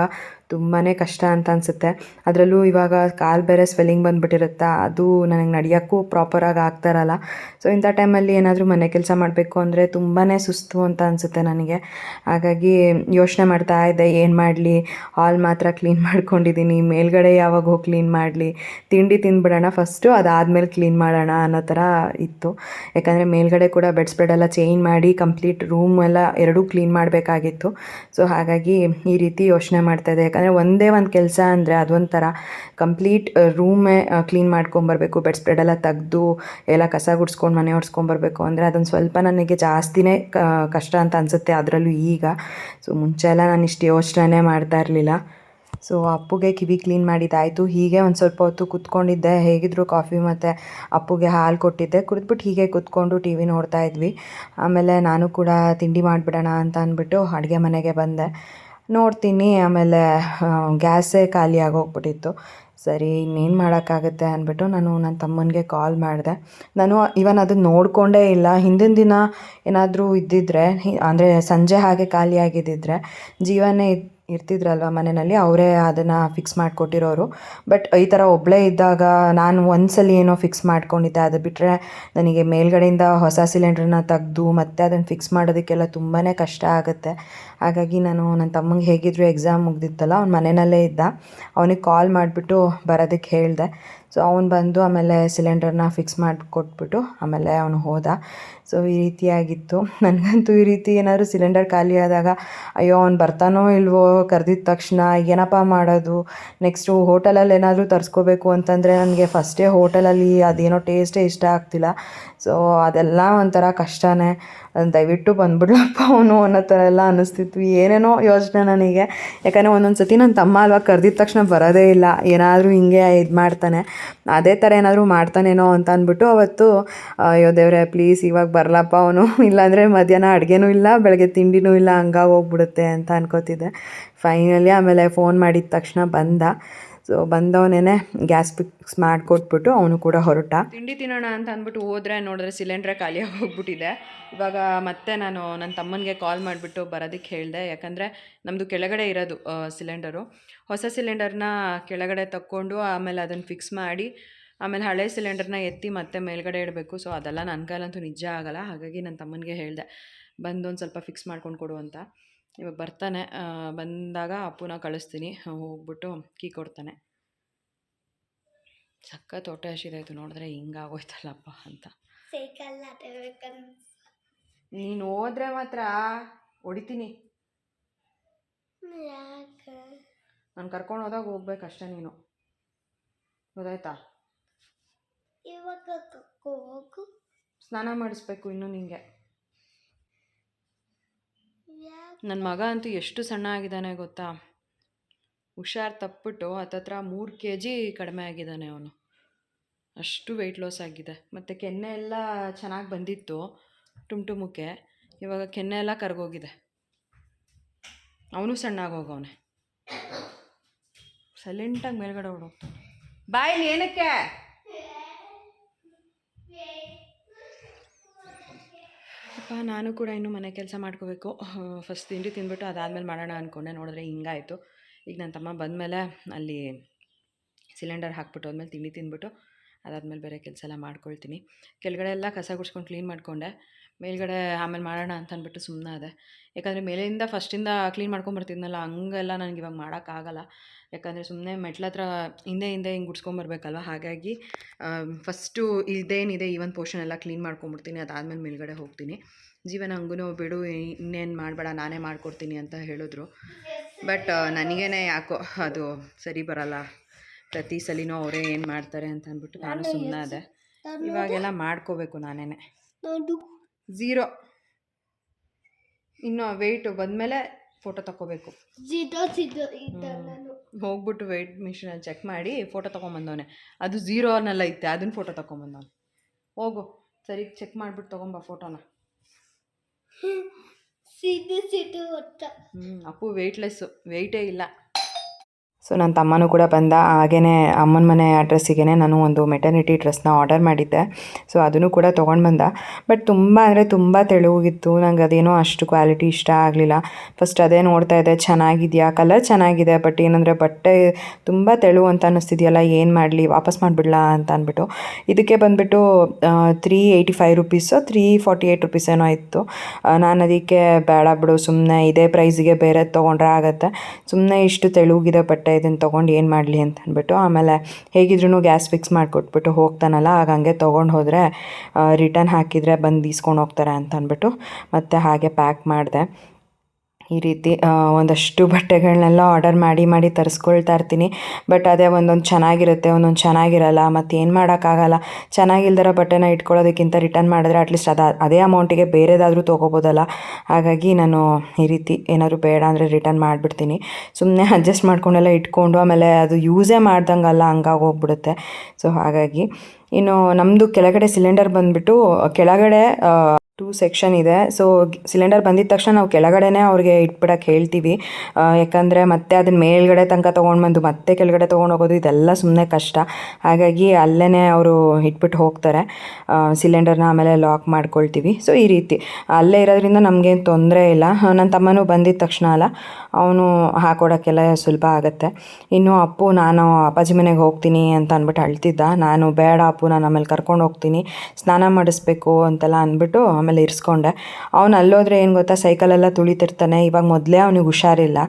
ತುಂಬಾ ಕಷ್ಟ ಅಂತ ಅನಿಸುತ್ತೆ. ಅದರಲ್ಲೂ ಇವಾಗ ಕಾಲು ಬೇರೆ ಸ್ವೆಲ್ಲಿಂಗ್ ಬಂದುಬಿಟ್ಟಿರುತ್ತಾ, ಅದು ನನಗೆ ನಡೆಯೋಕ್ಕೂ ಪ್ರಾಪರಾಗಿ ಆಗ್ತಾಯಿರಲ್ಲ. ಸೊ ಇಂಥ ಟೈಮಲ್ಲಿ ಏನಾದರೂ ಮನೆ ಕೆಲಸ ಮಾಡಬೇಕು ಅಂದರೆ ತುಂಬಾ ಸುಸ್ತು ಅಂತ ಅನಿಸುತ್ತೆ ನನಗೆ. ಹಾಗಾಗಿ ಯೋಚನೆ ಮಾಡ್ತಾ ಇದ್ದೆ, ಏನು ಮಾಡಲಿ, ಹಾಲ್ ಮಾತ್ರ ಕ್ಲೀನ್ ಮಾಡ್ಕೊಂಡಿದ್ದೀನಿ, ಮೇಲ್ಗಡೆ ಯಾವಾಗ ಹೋಗಿ ಕ್ಲೀನ್ ಮಾಡಲಿ, ತಿಂಡಿ ತಿಂದ್ಬಿಡೋಣ ಫಸ್ಟು, ಅದಾದಮೇಲೆ ಕ್ಲೀನ್ ಮಾಡೋಣ ಅನ್ನೋ ಥರ ಇತ್ತು. ಯಾಕಂದರೆ ಮೇಲ್ಗಡೆ ಕೂಡ ಬೆಡ್ ಸ್ಪ್ರೆಡ್ ಎಲ್ಲ ಚೇಂಜ್ ಮಾಡಿ ಕಂಪ್ಲೀಟ್ ರೂಮ್ ಎಲ್ಲ ಎರಡೂ ಕ್ಲೀನ್ ಮಾಡಬೇಕಾಗಿತ್ತು. ಸೊ ಹಾಗಾಗಿ ಈ ರೀತಿ ಯೋಚನೆ ಮಾಡ್ತಾಯಿದ್ದೆ. ಯಾಕಂದರೆ ಒಂದೇ ಒಂದು ಕೆಲಸ ಅಂದರೆ ಅದೊಂಥರ ಕಂಪ್ಲೀಟ್ ರೂಮೇ ಕ್ಲೀನ್ ಮಾಡ್ಕೊಂಬರ್ಬೇಕು. ಬೆಡ್ ಸ್ಪ್ರೆಡ್ ಎಲ್ಲ ತೆಗ್ದು ಎಲ್ಲ ಕಸ ಗುಡಿಸ್ಕೊಂಡು ಮನೆ ಒರೆಸ್ಕೊಂಬರ್ಬೇಕು ಅಂದರೆ ಅದೊಂದು ಸ್ವಲ್ಪ ನನಗೆ ಜಾಸ್ತಿನೇ ಕಷ್ಟ ಅಂತ ಅನಿಸುತ್ತೆ. ಅದರಲ್ಲೂ ಈಗ. ಸೊ ಮುಂಚೆ ಎಲ್ಲ ನಾನು ಇಷ್ಟು ಯೋಚನೆ ಮಾಡ್ತಾ ಇರಲಿಲ್ಲ. ಸೊ ಅಪ್ಪುಗೆ ಕಿವಿ ಕ್ಲೀನ್ ಮಾಡಿದ್ದಾಯಿತು. ಹೀಗೆ ಒಂದು ಸ್ವಲ್ಪ ಹೊತ್ತು ಕೂತ್ಕೊಂಡಿದ್ದೆ. ಹೇಗಿದ್ದರೂ ಕಾಫಿ ಮತ್ತು ಅಪ್ಪುಗೆ ಹಾಲು ಕೊಟ್ಟಿದ್ದೆ. ಕುಡಿದ್ಬಿಟ್ಟು ಹೀಗೆ ಕೂತ್ಕೊಂಡು ಟಿ ವಿ ನೋಡ್ತಾ ಇದ್ವಿ. ಆಮೇಲೆ ನಾನು ಕೂಡ ತಿಂಡಿ ಮಾಡಿಬಿಡೋಣ ಅಂತ ಅಂದ್ಬಿಟ್ಟು ಅಡುಗೆ ಮನೆಗೆ ಬಂದೆ. ನೋಡ್ತೀನಿ ಆಮೇಲೆ ಗ್ಯಾಸೇ ಖಾಲಿ ಆಗೋಗ್ಬಿಟ್ಟಿತ್ತು. ಸರಿ ಇನ್ನೇನು ಮಾಡೋಕ್ಕಾಗುತ್ತೆ ಅಂದ್ಬಿಟ್ಟು ನಾನು ನನ್ನ ತಮ್ಮನಿಗೆ ಕಾಲ್ ಮಾಡಿದೆ. ನಾನು ಇವನ್ ಅದನ್ನು ನೋಡಿಕೊಂಡೇ ಇಲ್ಲ. ಹಿಂದಿನ ದಿನ ಏನಾದರೂ ಇದ್ದಿದ್ದರೆ, ಅಂದರೆ ಸಂಜೆ ಹಾಗೆ ಖಾಲಿಯಾಗಿದ್ದಿದ್ರೆ ಜೀವನೇ ಇರ್ತಿದ್ರಲ್ವ ಮನೆಯಲ್ಲಿ, ಅವರೇ ಅದನ್ನು ಫಿಕ್ಸ್ ಮಾಡಿಕೊಟ್ಟಿರೋರು. ಬಟ್ ಈ ಥರ ಒಬ್ಬಳೇ ಇದ್ದಾಗ ನಾನು ಒಂದ್ಸಲ ಏನೋ ಫಿಕ್ಸ್ ಮಾಡ್ಕೊಂಡಿದ್ದೆ. ಅದು ಬಿಟ್ಟರೆ ನನಗೆ ಮೇಲ್ಗಡೆಯಿಂದ ಹೊಸ ಸಿಲಿಂಡ್ರನ್ನ ತೆಗ್ದು ಮತ್ತೆ ಅದನ್ನು ಫಿಕ್ಸ್ ಮಾಡೋದಕ್ಕೆಲ್ಲ ತುಂಬಾ ಕಷ್ಟ ಆಗುತ್ತೆ. ಹಾಗಾಗಿ ನಾನು ನನ್ನ ತಮ್ಮಂಗೆ ಹೇಗಿದ್ದರೂ ಎಕ್ಸಾಮ್ ಮುಗ್ದಿತ್ತಲ್ಲ, ಅವ್ನು ಮನೆಯಲ್ಲೇ ಇದ್ದ, ಅವನಿಗೆ ಕಾಲ್ ಮಾಡಿಬಿಟ್ಟು ಬರೋದಕ್ಕೆ ಹೇಳಿದೆ. ಸೊ ಅವ್ನು ಬಂದು ಆಮೇಲೆ ಸಿಲಿಂಡರ್ನ ಫಿಕ್ಸ್ ಮಾಡಿಕೊಟ್ಬಿಟ್ಟು ಆಮೇಲೆ ಅವನು ಹೋದ. ಸೊ ಈ ರೀತಿಯಾಗಿತ್ತು. ನನಗಂತೂ ಈ ರೀತಿ ಏನಾದರೂ ಸಿಲಿಂಡರ್ ಖಾಲಿ ಆದಾಗ ಅಯ್ಯೋ ಅವ್ನು ಬರ್ತಾನೋ ಇಲ್ವೋ, ಕರೆದಿದ್ದ ತಕ್ಷಣ ಏನಪ್ಪ ಮಾಡೋದು, ನೆಕ್ಸ್ಟು ಹೋಟೆಲಲ್ಲಿ ಏನಾದರೂ ತರಿಸ್ಕೋಬೇಕು ಅಂತಂದರೆ ನನಗೆ ಫಸ್ಟೇ ಹೋಟೆಲಲ್ಲಿ ಅದೇನೋ ಟೇಸ್ಟೇ ಇಷ್ಟ ಆಗ್ತಿಲ್ಲ. ಸೊ ಅದೆಲ್ಲ ಒಂಥರ ಕಷ್ಟನೇ. ದಯವಿಟ್ಟು ಬಂದ್ಬಿಡ್ಲಪ್ಪ ಅವನು ಅನ್ನೋ ಥರ ಎಲ್ಲ ಅನ್ನಿಸ್ತಿತ್ತು. ಏನೇನೋ ಯೋಚನೆ ನನಗೆ. ಯಾಕಂದರೆ ಒಂದೊಂದು ಸತಿ ನನ್ನ ತಮ್ಮ ಅಲ್ವಾ ಕರೆದಿದ್ದ ತಕ್ಷಣ ಬರೋದೇ ಇಲ್ಲ, ಏನಾದರೂ ಹಿಂಗೆ ಇದು ಮಾಡ್ತಾನೆ. ಅದೇ ಥರ ಏನಾದರೂ ಮಾಡ್ತಾನೇನೋ ಅಂತ ಅಂದ್ಬಿಟ್ಟು ಅವತ್ತು ಅಯ್ಯೋ ದೇವ್ರೆ ಪ್ಲೀಸ್ ಇವಾಗ ಬರಲಪ್ಪ ಅವನು, ಇಲ್ಲಾಂದರೆ ಮಧ್ಯಾಹ್ನ ಅಡುಗೆನೂ ಇಲ್ಲ, ಬೆಳಗ್ಗೆ ತಿಂಡಿನೂ ಇಲ್ಲ, ಹಂಗಾಗಿ ಹೋಗ್ಬಿಡುತ್ತೆ ಅಂತ ಅನ್ಕೋತಿದ್ದೆ. ಫೈನಲಿ ಆಮೇಲೆ ಫೋನ್ ಮಾಡಿದ ತಕ್ಷಣ ಬಂದ. ಸೊ ಬಂದವನೇ ಗ್ಯಾಸ್ ಫಿಕ್ಸ್ ಮಾಡಿಕೊಟ್ಬಿಟ್ಟು ಅವನು ಕೂಡ ಹೊರಟ. ತಿಂಡಿ ತಿನ್ನೋಣ ಅಂತ ಅಂದ್ಬಿಟ್ಟು ಹೋದರೆ ನೋಡಿದ್ರೆ ಸಿಲಿಂಡ್ರೇ ಖಾಲಿಯಾಗಿ ಹೋಗ್ಬಿಟ್ಟಿದೆ. ಇವಾಗ ಮತ್ತೆ ನಾನು ನನ್ನ ತಮ್ಮನಿಗೆ ಕಾಲ್ ಮಾಡಿಬಿಟ್ಟು ಬರೋದಕ್ಕೆ ಹೇಳಿದೆ. ಯಾಕಂದರೆ ನಮ್ಮದು ಕೆಳಗಡೆ ಇರೋದು ಸಿಲಿಂಡರು. ಹೊಸ ಸಿಲಿಂಡರ್ನ ಕೆಳಗಡೆ ತಕ್ಕೊಂಡು ಆಮೇಲೆ ಅದನ್ನು ಫಿಕ್ಸ್ ಮಾಡಿ ಆಮೇಲೆ ಹಳೆ ಸಿಲಿಂಡರ್ನ ಎತ್ತಿ ಮತ್ತೆ ಮೇಲ್ಗಡೆ ಇಡಬೇಕು. ಸೊ ಅದೆಲ್ಲ ನನ್ನ ಕೈಲಂತೂ ನಿಜ ಆಗೋಲ್ಲ. ಹಾಗಾಗಿ ನನ್ನ ತಮ್ಮನಿಗೆ ಹೇಳಿದೆ, ಬಂದು ಒಂದು ಸ್ವಲ್ಪ ಫಿಕ್ಸ್ ಮಾಡ್ಕೊಂಡು ಕೊಡು ಅಂತ. ಇವಾಗ ಬರ್ತಾನೆ. ಬಂದಾಗ ಅಪ್ಪುನ ಕಳಿಸ್ತೀನಿ, ಹೋಗ್ಬಿಟ್ಟು ಕೀ ಕೊಡ್ತಾನೆ. ಸಖತ್ ಹೊಟ್ಟೆ ಹಸಿದಾಯಿತು ನೋಡಿದ್ರೆ, ಹಿಂಗಾಗೋಯ್ತಲ್ಲಪ್ಪ ಅಂತ. ನೀನು ಹೋದ್ರೆ ಮಾತ್ರ ಹೊಡಿತೀನಿ. ನಾನು ಕರ್ಕೊಂಡು ಹೋದಾಗ ಹೋಗ್ಬೇಕಷ್ಟೇ ನೀನು, ಗೊತ್ತಾಯ್ತಾ? ಸ್ನಾನ ಮಾಡಿಸ್ಬೇಕು ಇನ್ನು ನಿಂಗೆ. ನನ್ನ ಮಗ ಅಂತೂ ಎಷ್ಟು ಸಣ್ಣ ಆಗಿದ್ದಾನೆ ಗೊತ್ತಾ. ಹುಷಾರು ತಪ್ಪಿಬಿಟ್ಟು ಹತ್ತತ್ರ 3 kg ಕಡಿಮೆ ಆಗಿದ್ದಾನೆ ಅವನು. ಅಷ್ಟು ವೆಯ್ಟ್ ಲಾಸ್ ಆಗಿದೆ. ಮತ್ತು ಕೆನ್ನೆ ಎಲ್ಲ ಚೆನ್ನಾಗಿ ಬಂದಿತ್ತು ಟುಮ್ಟುಮಕ್ಕೆ. ಇವಾಗ ಕೆನ್ನೆ ಎಲ್ಲ ಕರ್ಗೋಗಿದೆ. ಅವನು ಸಣ್ಣಾಗೋಗವನೆ. ಸೈಲೆಂಟಾಗಿ ಮೇಲ್ಗಡೆ ಹೊಡೋಗ್ತಾನೆ. ಬಾಯಲ್ಲಿ ಏನಕ್ಕೆ? ಅಪ್ಪ ನಾನು ಕೂಡ ಇನ್ನೂ ಮನೆ ಕೆಲಸ ಮಾಡ್ಕೋಬೇಕು. ಫಸ್ಟ್ ತಿಂಡಿ ತಿಂದ್ಬಿಟ್ಟು ಅದಾದಮೇಲೆ ಮಾಡೋಣ ಅಂದ್ಕೊಂಡೆ. ನೋಡಿದ್ರೆ ಹಿಂಗಾಯಿತು. ಈಗ ನನ್ನ ತಮ್ಮ ಬಂದಮೇಲೆ ಅಲ್ಲಿ ಸಿಲಿಂಡರ್ ಹಾಕ್ಬಿಟ್ಟು ಆದಮೇಲೆ ತಿಂಡಿ ತಿಂದ್ಬಿಟ್ಟು ಅದಾದಮೇಲೆ ಬೇರೆ ಕೆಲಸ ಎಲ್ಲ ಮಾಡ್ಕೊಳ್ತೀನಿ. ಕೆಳಗಡೆ ಎಲ್ಲ ಕಸ ಗುಡಿಸ್ಕೊಂಡು ಕ್ಲೀನ್ ಮಾಡಿಕೊಂಡೆ. ಮೇಲ್ಗಡೆ ಆಮೇಲೆ ಮಾಡೋಣ ಅಂತ ಅಂದ್ಬಿಟ್ಟು ಸುಮ್ಮನಾದೆ. ಯಾಕಂದರೆ ಮೇಲಿಂದ ಫಸ್ಟಿಂದ ಕ್ಲೀನ್ ಮಾಡ್ಕೊಂಬರ್ತಿದ್ನಲ್ಲ, ಹಂಗೆಲ್ಲ ನನಗೆ ಇವಾಗ ಮಾಡೋಕ್ಕಾಗಲ್ಲ. ಯಾಕಂದರೆ ಸುಮ್ಮನೆ ಮೆಟ್ಲ ಹತ್ರ ಹಿಂದೆ ಹಿಂಗೆ ಗುಡಿಸ್ಕೊಂಬರ್ಬೇಕಲ್ವ. ಹಾಗಾಗಿ ಫಸ್ಟು ಇದೇನಿದೆ ಈ ಒಂದು ಪೋರ್ಷನ್ ಎಲ್ಲ ಕ್ಲೀನ್ ಮಾಡ್ಕೊಂಬಿಡ್ತೀನಿ. ಅದಾದಮೇಲೆ ಮೇಲ್ಗಡೆ ಹೋಗ್ತೀನಿ. ಜೀವನ ಹಂಗೂ ಬಿಡು, ಇನ್ನೇನು ಮಾಡಬೇಡ, ನಾನೇ ಮಾಡಿಕೊಡ್ತೀನಿ ಅಂತ ಹೇಳಿದ್ರು. ಬಟ್ ನನಗೇನೆ ಯಾಕೋ ಅದು ಸರಿ ಬರೋಲ್ಲ. ಪ್ರತಿ ಸಲಿನೂ ಅವರೇ ಏನು ಮಾಡ್ತಾರೆ ಅಂತ ಅಂದ್ಬಿಟ್ಟು ನಾನು ಸುಮ್ಮನಾದೆ. ಇವಾಗೆಲ್ಲ ಮಾಡ್ಕೋಬೇಕು ನಾನೇ. 0 ಇನ್ನು ವೆಯ್ಟು ಬಂದಮೇಲೆ ಫೋಟೋ ತಗೋಬೇಕು. ಹೋಗ್ಬಿಟ್ಟು ವೆಯ್ಟ್ ಮಿಷಿನಲ್ಲಿ ಚೆಕ್ ಮಾಡಿ ಫೋಟೋ ತೊಗೊಂಬಂದವನೆ. ಅದು ಝೀರೋನೆಲ್ಲ ಐತೆ, ಅದನ್ನ ಫೋಟೋ ತೊಗೊಂಬಂದವನು. ಹೋಗು ಸರಿ ಚೆಕ್ ಮಾಡಿಬಿಟ್ಟು ತೊಗೊಂಬ ಫೋಟೋನ. ಅಪ್ಪು ವೆಯ್ಟ್ಲೆಸ್ಸು, ವೆಯ್ಟೇ ಇಲ್ಲ. ಸೊ ನನ್ನ ತಮ್ಮನೂ ಕೂಡ ಬಂದ. ಹಾಗೆಯೇ ಅಮ್ಮನ ಮನೆ ಅಡ್ರೆಸ್ಸಿಗೆ ನಾನು ಒಂದು ಮೆಟರ್ನಿಟಿ ಡ್ರೆಸ್ನ ಆರ್ಡರ್ ಮಾಡಿದ್ದೆ. ಸೊ ಅದನ್ನು ಕೂಡ ತೊಗೊಂಡು ಬಂದ. ಬಟ್ ತುಂಬ ಅಂದರೆ ತುಂಬ ತೆಳುವಾಗಿತ್ತು. ನಂಗೆ ಅದೇನೋ ಅಷ್ಟು ಕ್ವಾಲಿಟಿ ಇಷ್ಟ ಆಗಲಿಲ್ಲ. ಫಸ್ಟ್ ಅದೇ ನೋಡ್ತಾ ಇದ್ದೆ, ಚೆನ್ನಾಗಿದೆಯಾ, ಕಲರ್ ಚೆನ್ನಾಗಿದೆ, ಬಟ್ ಏನಂದರೆ ಬಟ್ಟೆ ತುಂಬ ತೆಳು ಅಂತ ಅನ್ನಿಸ್ತಿದೆಯಲ್ಲ, ಏನು ಮಾಡಲಿ, ವಾಪಸ್ ಮಾಡಿಬಿಡ್ಲಾ ಅಂತ ಅಂದ್ಬಿಟ್ಟು ಇದಕ್ಕೆ ಬಂದುಬಿಟ್ಟು 385 ರುಪೀಸು 348 ರುಪೀಸ್ ಏನೋ ಇತ್ತು. ನಾನು ಅದಕ್ಕೆ ಬೇಡ ಬಿಡು, ಸುಮ್ಮನೆ ಇದೇ ಪ್ರೈಸಿಗೆ ಬೇರೆ ತೊಗೊಂಡ್ರೆ ಆಗುತ್ತೆ, ಸುಮ್ಮನೆ ಇಷ್ಟು ತೆಳುಗಿದೆ ಬಟ್ಟೆ, ಇದನ್ನು ತೊಗೊಂಡು ಏನು ಮಾಡಲಿ ಅಂತ ಅಂದ್ಬಿಟ್ಟು ಆಮೇಲೆ ಹೇಗಿದ್ರೂ ಗ್ಯಾಸ್ ಫಿಕ್ಸ್ ಮಾಡಿಕೊಟ್ಬಿಟ್ಟು ಹೋಗ್ತಾನಲ್ಲ, ಆಗ ಹಂಗೆ ತೊಗೊಂಡು ಹೋದರೆ ರಿಟರ್ನ್ ಹಾಕಿದರೆ ಬಂದು ಈಸ್ಕೊಂಡು ಹೋಗ್ತಾರೆ ಅಂತ ಅಂದ್ಬಿಟ್ಟು ಮತ್ತೆ ಹಾಗೆ ಪ್ಯಾಕ್ ಮಾಡಿದೆ. ಈ ರೀತಿ ಒಂದಷ್ಟು ಬಟ್ಟೆಗಳನ್ನೆಲ್ಲ ಆರ್ಡರ್ ಮಾಡಿ ತರಿಸ್ಕೊಳ್ತಾ ಇರ್ತೀನಿ. ಬಟ್ ಅದೇ ಒಂದೊಂದು ಚೆನ್ನಾಗಿರುತ್ತೆ, ಒಂದೊಂದು ಚೆನ್ನಾಗಿರಲ್ಲ, ಮತ್ತು ಏನು ಮಾಡೋಕ್ಕಾಗಲ್ಲ. ಚೆನ್ನಾಗಿಲ್ದಿರೋ ಬಟ್ಟೆನ ಇಟ್ಕೊಳ್ಳೋದಕ್ಕಿಂತ ರಿಟರ್ನ್ ಮಾಡಿದ್ರೆ ಅಟ್ಲೀಸ್ಟ್ ಅದೇ ಅಮೌಂಟಿಗೆ ಬೇರೆದಾದರೂ ತೊಗೋಬೋದಲ್ಲ. ಹಾಗಾಗಿ ನಾನು ಈ ರೀತಿ ಏನಾದರೂ ಬೇಡ ಅಂದರೆ ರಿಟರ್ನ್ ಮಾಡಿಬಿಡ್ತೀನಿ. ಸುಮ್ಮನೆ ಅಡ್ಜಸ್ಟ್ ಮಾಡ್ಕೊಂಡೆಲ್ಲ ಇಟ್ಕೊಂಡು ಆಮೇಲೆ ಅದು ಯೂಸೇ ಮಾಡ್ದಂಗಲ್ಲ, ಹಂಗಾಗಿ ಹೋಗ್ಬಿಡುತ್ತೆ. ಸೊ ಹಾಗಾಗಿ ಇನ್ನು ನಮ್ಮದು ಕೆಳಗಡೆ ಸಿಲಿಂಡರ್ ಬಂದುಬಿಟ್ಟು ಕೆಳಗಡೆ 2 ಸೆಕ್ಷನ್ ಇದೆ. ಸೊ ಸಿಲಿಂಡರ್ ಬಂದಿದ ತಕ್ಷಣ ನಾವು ಕೆಳಗಡೆನೇ ಅವ್ರಿಗೆ ಇಟ್ಬಿಡಕ್ಕೆ ಹೇಳ್ತೀವಿ. ಯಾಕಂದರೆ ಮತ್ತೆ ಅದನ್ನ ಮೇಲ್ಗಡೆ ತನಕ ತೊಗೊಂಡ್ಬಂದು ಮತ್ತೆ ಕೆಳಗಡೆ ತೊಗೊಂಡೋಗೋದು ಇದೆಲ್ಲ ಸುಮ್ಮನೆ ಕಷ್ಟ. ಹಾಗಾಗಿ ಅಲ್ಲೇ ಅವರು ಇಟ್ಬಿಟ್ಟು ಹೋಗ್ತಾರೆ ಸಿಲಿಂಡರ್ನ. ಆಮೇಲೆ ಲಾಕ್ ಮಾಡ್ಕೊಳ್ತೀವಿ. ಸೊ ಈ ರೀತಿ ಅಲ್ಲೇ ಇರೋದ್ರಿಂದ ನಮಗೇನು ತೊಂದರೆ ಇಲ್ಲ. ನನ್ನ ತಮ್ಮನೂ ಬಂದಿದ್ದ ತಕ್ಷಣ ಅಲ್ಲ, ಅವನು ಹಾಕೊಡೋಕ್ಕೆಲ್ಲ ಸುಲಭ ಆಗುತ್ತೆ. ಇನ್ನು ಅಪ್ಪು ನಾನು ಅಪ್ಪಾಜಿ ಮನೆಗೆ ಹೋಗ್ತೀನಿ ಅಂತ ಅಂದ್ಬಿಟ್ಟು ಅಳ್ತಿದ್ದ. ನಾನು ಬೇಡ ಅಪ್ಪು, ನಾನು ಆಮೇಲೆ ಕರ್ಕೊಂಡು ಹೋಗ್ತೀನಿ, ಸ್ನಾನ ಮಾಡಿಸ್ಬೇಕು ಅಂತೆಲ್ಲ ಅಂದ್ಬಿಟ್ಟು ಆಮೇಲೆ ಇರಿಸ್ಕೊಂಡೆ. ಅವನು ಅಲ್ಲೋದ್ರೆ ಏನು ಗೊತ್ತಾ, ಸೈಕಲೆಲ್ಲ ತುಳಿತಿರ್ತಾನೆ. ಇವಾಗ ಮೊದಲೇ ಅವನಿಗೆ ಹುಷಾರಿಲ್ಲ,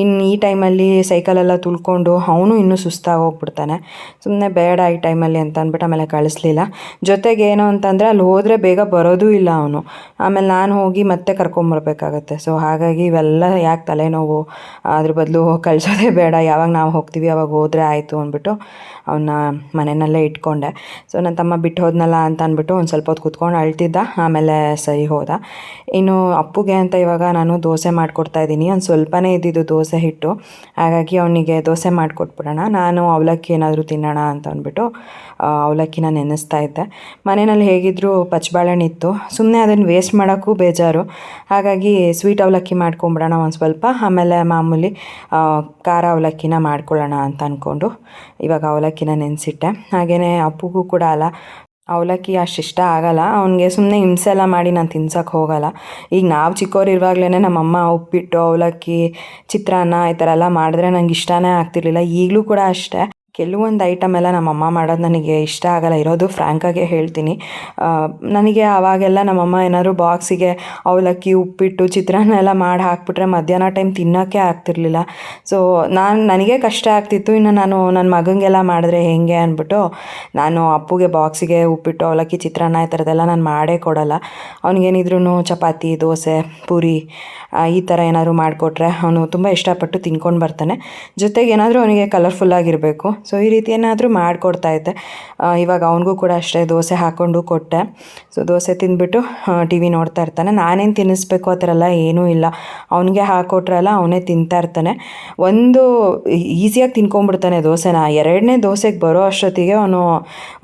ಇನ್ನು ಈ ಟೈಮಲ್ಲಿ ಸೈಕಲೆಲ್ಲ ತುಳ್ಕೊಂಡು ಅವನು ಇನ್ನೂ ಸುಸ್ತಾಗಿ ಹೋಗ್ಬಿಡ್ತಾನೆ. ಸುಮ್ಮನೆ ಬೇಡ ಈ ಟೈಮಲ್ಲಿ ಅಂತ ಅಂದ್ಬಿಟ್ಟು ಆಮೇಲೆ ಕಳಿಸ್ಲಿಲ್ಲ. ಜೊತೆಗೆ ಏನು ಅಂತಂದರೆ ಅಲ್ಲಿ ಹೋದರೆ ಬೇಗ ಬರೋದೂ ಇಲ್ಲ ಅವನು, ಆಮೇಲೆ ನಾನು ಹೋಗಿ ಮತ್ತೆ ಕರ್ಕೊಂಬರ್ಬೇಕಾಗತ್ತೆ. ಸೊ ಹಾಗಾಗಿ ಇವೆಲ್ಲ ಯಾಕೆ ತಲೆನೋವು, ಅದ್ರ ಬದಲು ಕಳಿಸೋದೇ ಬೇಡ, ಯಾವಾಗ ನಾವು ಹೋಗ್ತೀವಿ ಅವಾಗ ಹೋದರೆ ಆಯಿತು ಅಂದ್ಬಿಟ್ಟು ಅವನ್ನ ಮನೆಯಲ್ಲೇ ಇಟ್ಕೊಂಡೆ. ಸೊ ನನ್ನ ತಮ್ಮ ಬಿಟ್ಟು ಹೋದ್ನಲ್ಲ ಅಂತ ಅಂದ್ಬಿಟ್ಟು ಒಂದು ಸ್ವಲ್ಪ ಹೊತ್ತು ಕೂತ್ಕೊಂಡು ಅಳ್ತಿದ್ದ, ಆಮೇಲೆ ಸರಿ ಹೋದ. ಇನ್ನು ಅಪ್ಪುಗೆ ಅಂತ ಇವಾಗ ನಾನು ದೋಸೆ ಮಾಡಿಕೊಡ್ತಾಯಿದ್ದೀನಿ. ಒಂದು ಸ್ವಲ್ಪನೇ ಇದ್ದಿದ್ದು ದೋಸೆ ಹಿಟ್ಟು, ಹಾಗಾಗಿ ಅವನಿಗೆ ದೋಸೆ ಮಾಡಿಕೊಟ್ಬಿಡೋಣ, ನಾನು ಅವಲಕ್ಕಿ ಏನಾದರೂ ತಿನ್ನೋಣ ಅಂತ ಅಂದ್ಬಿಟ್ಟು ಅವಲಕ್ಕಿನ ನೆನೆಸ್ತಾ ಇದ್ದೆ. ಮನೆಯಲ್ಲಿ ಹೇಗಿದ್ದರೂ ಪಚ್ಚಬಾಳೆಹಣ್ಣು ಇತ್ತು, ಸುಮ್ಮನೆ ಅದನ್ನು ವೇಸ್ಟ್ ಮಾಡೋಕ್ಕೂ ಬೇಜಾರು. ಹಾಗಾಗಿ ಸ್ವೀಟ್ ಅವಲಕ್ಕಿ ಮಾಡ್ಕೊಂಬಿಡೋಣ ಒಂದು ಸ್ವಲ್ಪ, ಆಮೇಲೆ ಮಾಮೂಲಿ ಖಾರ ಅವಲಕ್ಕಿನ ಮಾಡ್ಕೊಳ್ಳೋಣ ಅಂತ ಅಂದ್ಕೊಂಡು ಇವಾಗ ಅವಲಕ್ಕಿನ ನೆನೆಸಿಟ್ಟೆ. ಹಾಗೆಯೇ ಅಪ್ಪುಗೂ ಕೂಡ ಅಲ್ಲ ಅವಲಕ್ಕಿ ಅಷ್ಟು ಇಷ್ಟ ಆಗೋಲ್ಲ ಅವನಿಗೆ, ಸುಮ್ಮನೆ ಹಿಂಸೆ ಎಲ್ಲ ಮಾಡಿ ನಾನು ತಿನ್ಸೋಕ್ಕೆ ಹೋಗೋಲ್ಲ. ಈಗ ನಾವು ಚಿಕ್ಕವ್ರು ಇರುವಾಗಲೇ ನಮ್ಮಮ್ಮ ಉಪ್ಪಿಟ್ಟು, ಅವಲಕ್ಕಿ, ಚಿತ್ರಾನ್ನ ಈ ಥರ ಎಲ್ಲ ಮಾಡಿದ್ರೆ ನಂಗೆ ಇಷ್ಟನೇ ಆಗ್ತಿರ್ಲಿಲ್ಲ. ಈಗಲೂ ಕೂಡ ಅಷ್ಟೇ, ಕೆಲವೊಂದು ಐಟಮ್ ಎಲ್ಲ ನಮ್ಮಮ್ಮ ಮಾಡೋದು ನನಗೆ ಇಷ್ಟ ಆಗೋಲ್ಲ, ಇರೋದು ಫ್ರ್ಯಾಂಕಾಗೆ ಹೇಳ್ತೀನಿ. ನನಗೆ ಆವಾಗೆಲ್ಲ ನಮ್ಮಮ್ಮ ಏನಾದ್ರು ಬಾಕ್ಸಿಗೆ ಅವಲಕ್ಕಿ, ಉಪ್ಪಿಟ್ಟು, ಚಿತ್ರಾನ್ನ ಎಲ್ಲ ಮಾಡಿ ಹಾಕ್ಬಿಟ್ರೆ ಮಧ್ಯಾಹ್ನ ಟೈಮ್ ತಿನ್ನೋಕ್ಕೆ ಆಗ್ತಿರ್ಲಿಲ್ಲ. ಸೊ ನನಗೆ ಕಷ್ಟ ಆಗ್ತಿತ್ತು, ಇನ್ನು ನಾನು ನನ್ನ ಮಗನಿಗೆಲ್ಲ ಮಾಡಿದ್ರೆ ಹೇಗೆ ಅಂದ್ಬಿಟ್ಟು ನಾನು ಅಪ್ಪುಗೆ ಬಾಕ್ಸಿಗೆ ಉಪ್ಪಿಟ್ಟು, ಅವಲಕ್ಕಿ, ಚಿತ್ರಾನ್ನ ಈ ಥರದ್ದೆಲ್ಲ ನಾನು ಮಾಡೇ ಕೊಡೋಲ್ಲ. ಅವ್ನಿಗೇನಿದ್ರೂ ಚಪಾತಿ, ದೋಸೆ, ಪೂರಿ ಈ ಥರ ಏನಾದರೂ ಮಾಡಿಕೊಟ್ರೆ ಅವನು ತುಂಬ ಇಷ್ಟಪಟ್ಟು ತಿನ್ಕೊಂಡು ಬರ್ತಾನೆ. ಜೊತೆಗೆ ಏನಾದರೂ ಅವನಿಗೆ ಕಲರ್ಫುಲ್ಲಾಗಿರಬೇಕು. ಸೊ ಈ ರೀತಿ ಏನಾದರೂ ಮಾಡಿಕೊಡ್ತಾಯಿದ್ದೆ. ಇವಾಗ ಅವನಿಗೂ ಕೂಡ ಅಷ್ಟೇ ದೋಸೆ ಹಾಕ್ಕೊಂಡು ಕೊಟ್ಟೆ. ಸೊ ದೋಸೆ ತಿಂದ್ಬಿಟ್ಟು ಟಿ ವಿ ನೋಡ್ತಾ ಇರ್ತಾನೆ. ನಾನೇನು ತಿನ್ನಿಸ್ಬೇಕು ಆ ಥರ ಎಲ್ಲ ಏನೂ ಇಲ್ಲ, ಅವನಿಗೆ ಹಾಕ್ಕೊಟ್ರಲ್ಲ ಅವನೇ ತಿಂತಾ ಇರ್ತಾನೆ. ಒಂದು ಈಸಿಯಾಗಿ ತಿನ್ಕೊಂಡ್ಬಿಡ್ತಾನೆ ದೋಸೆನ. ಎರಡನೇ ದೋಸೆಗೆ ಬರೋ ಅಷ್ಟೊತ್ತಿಗೆ ಅವನು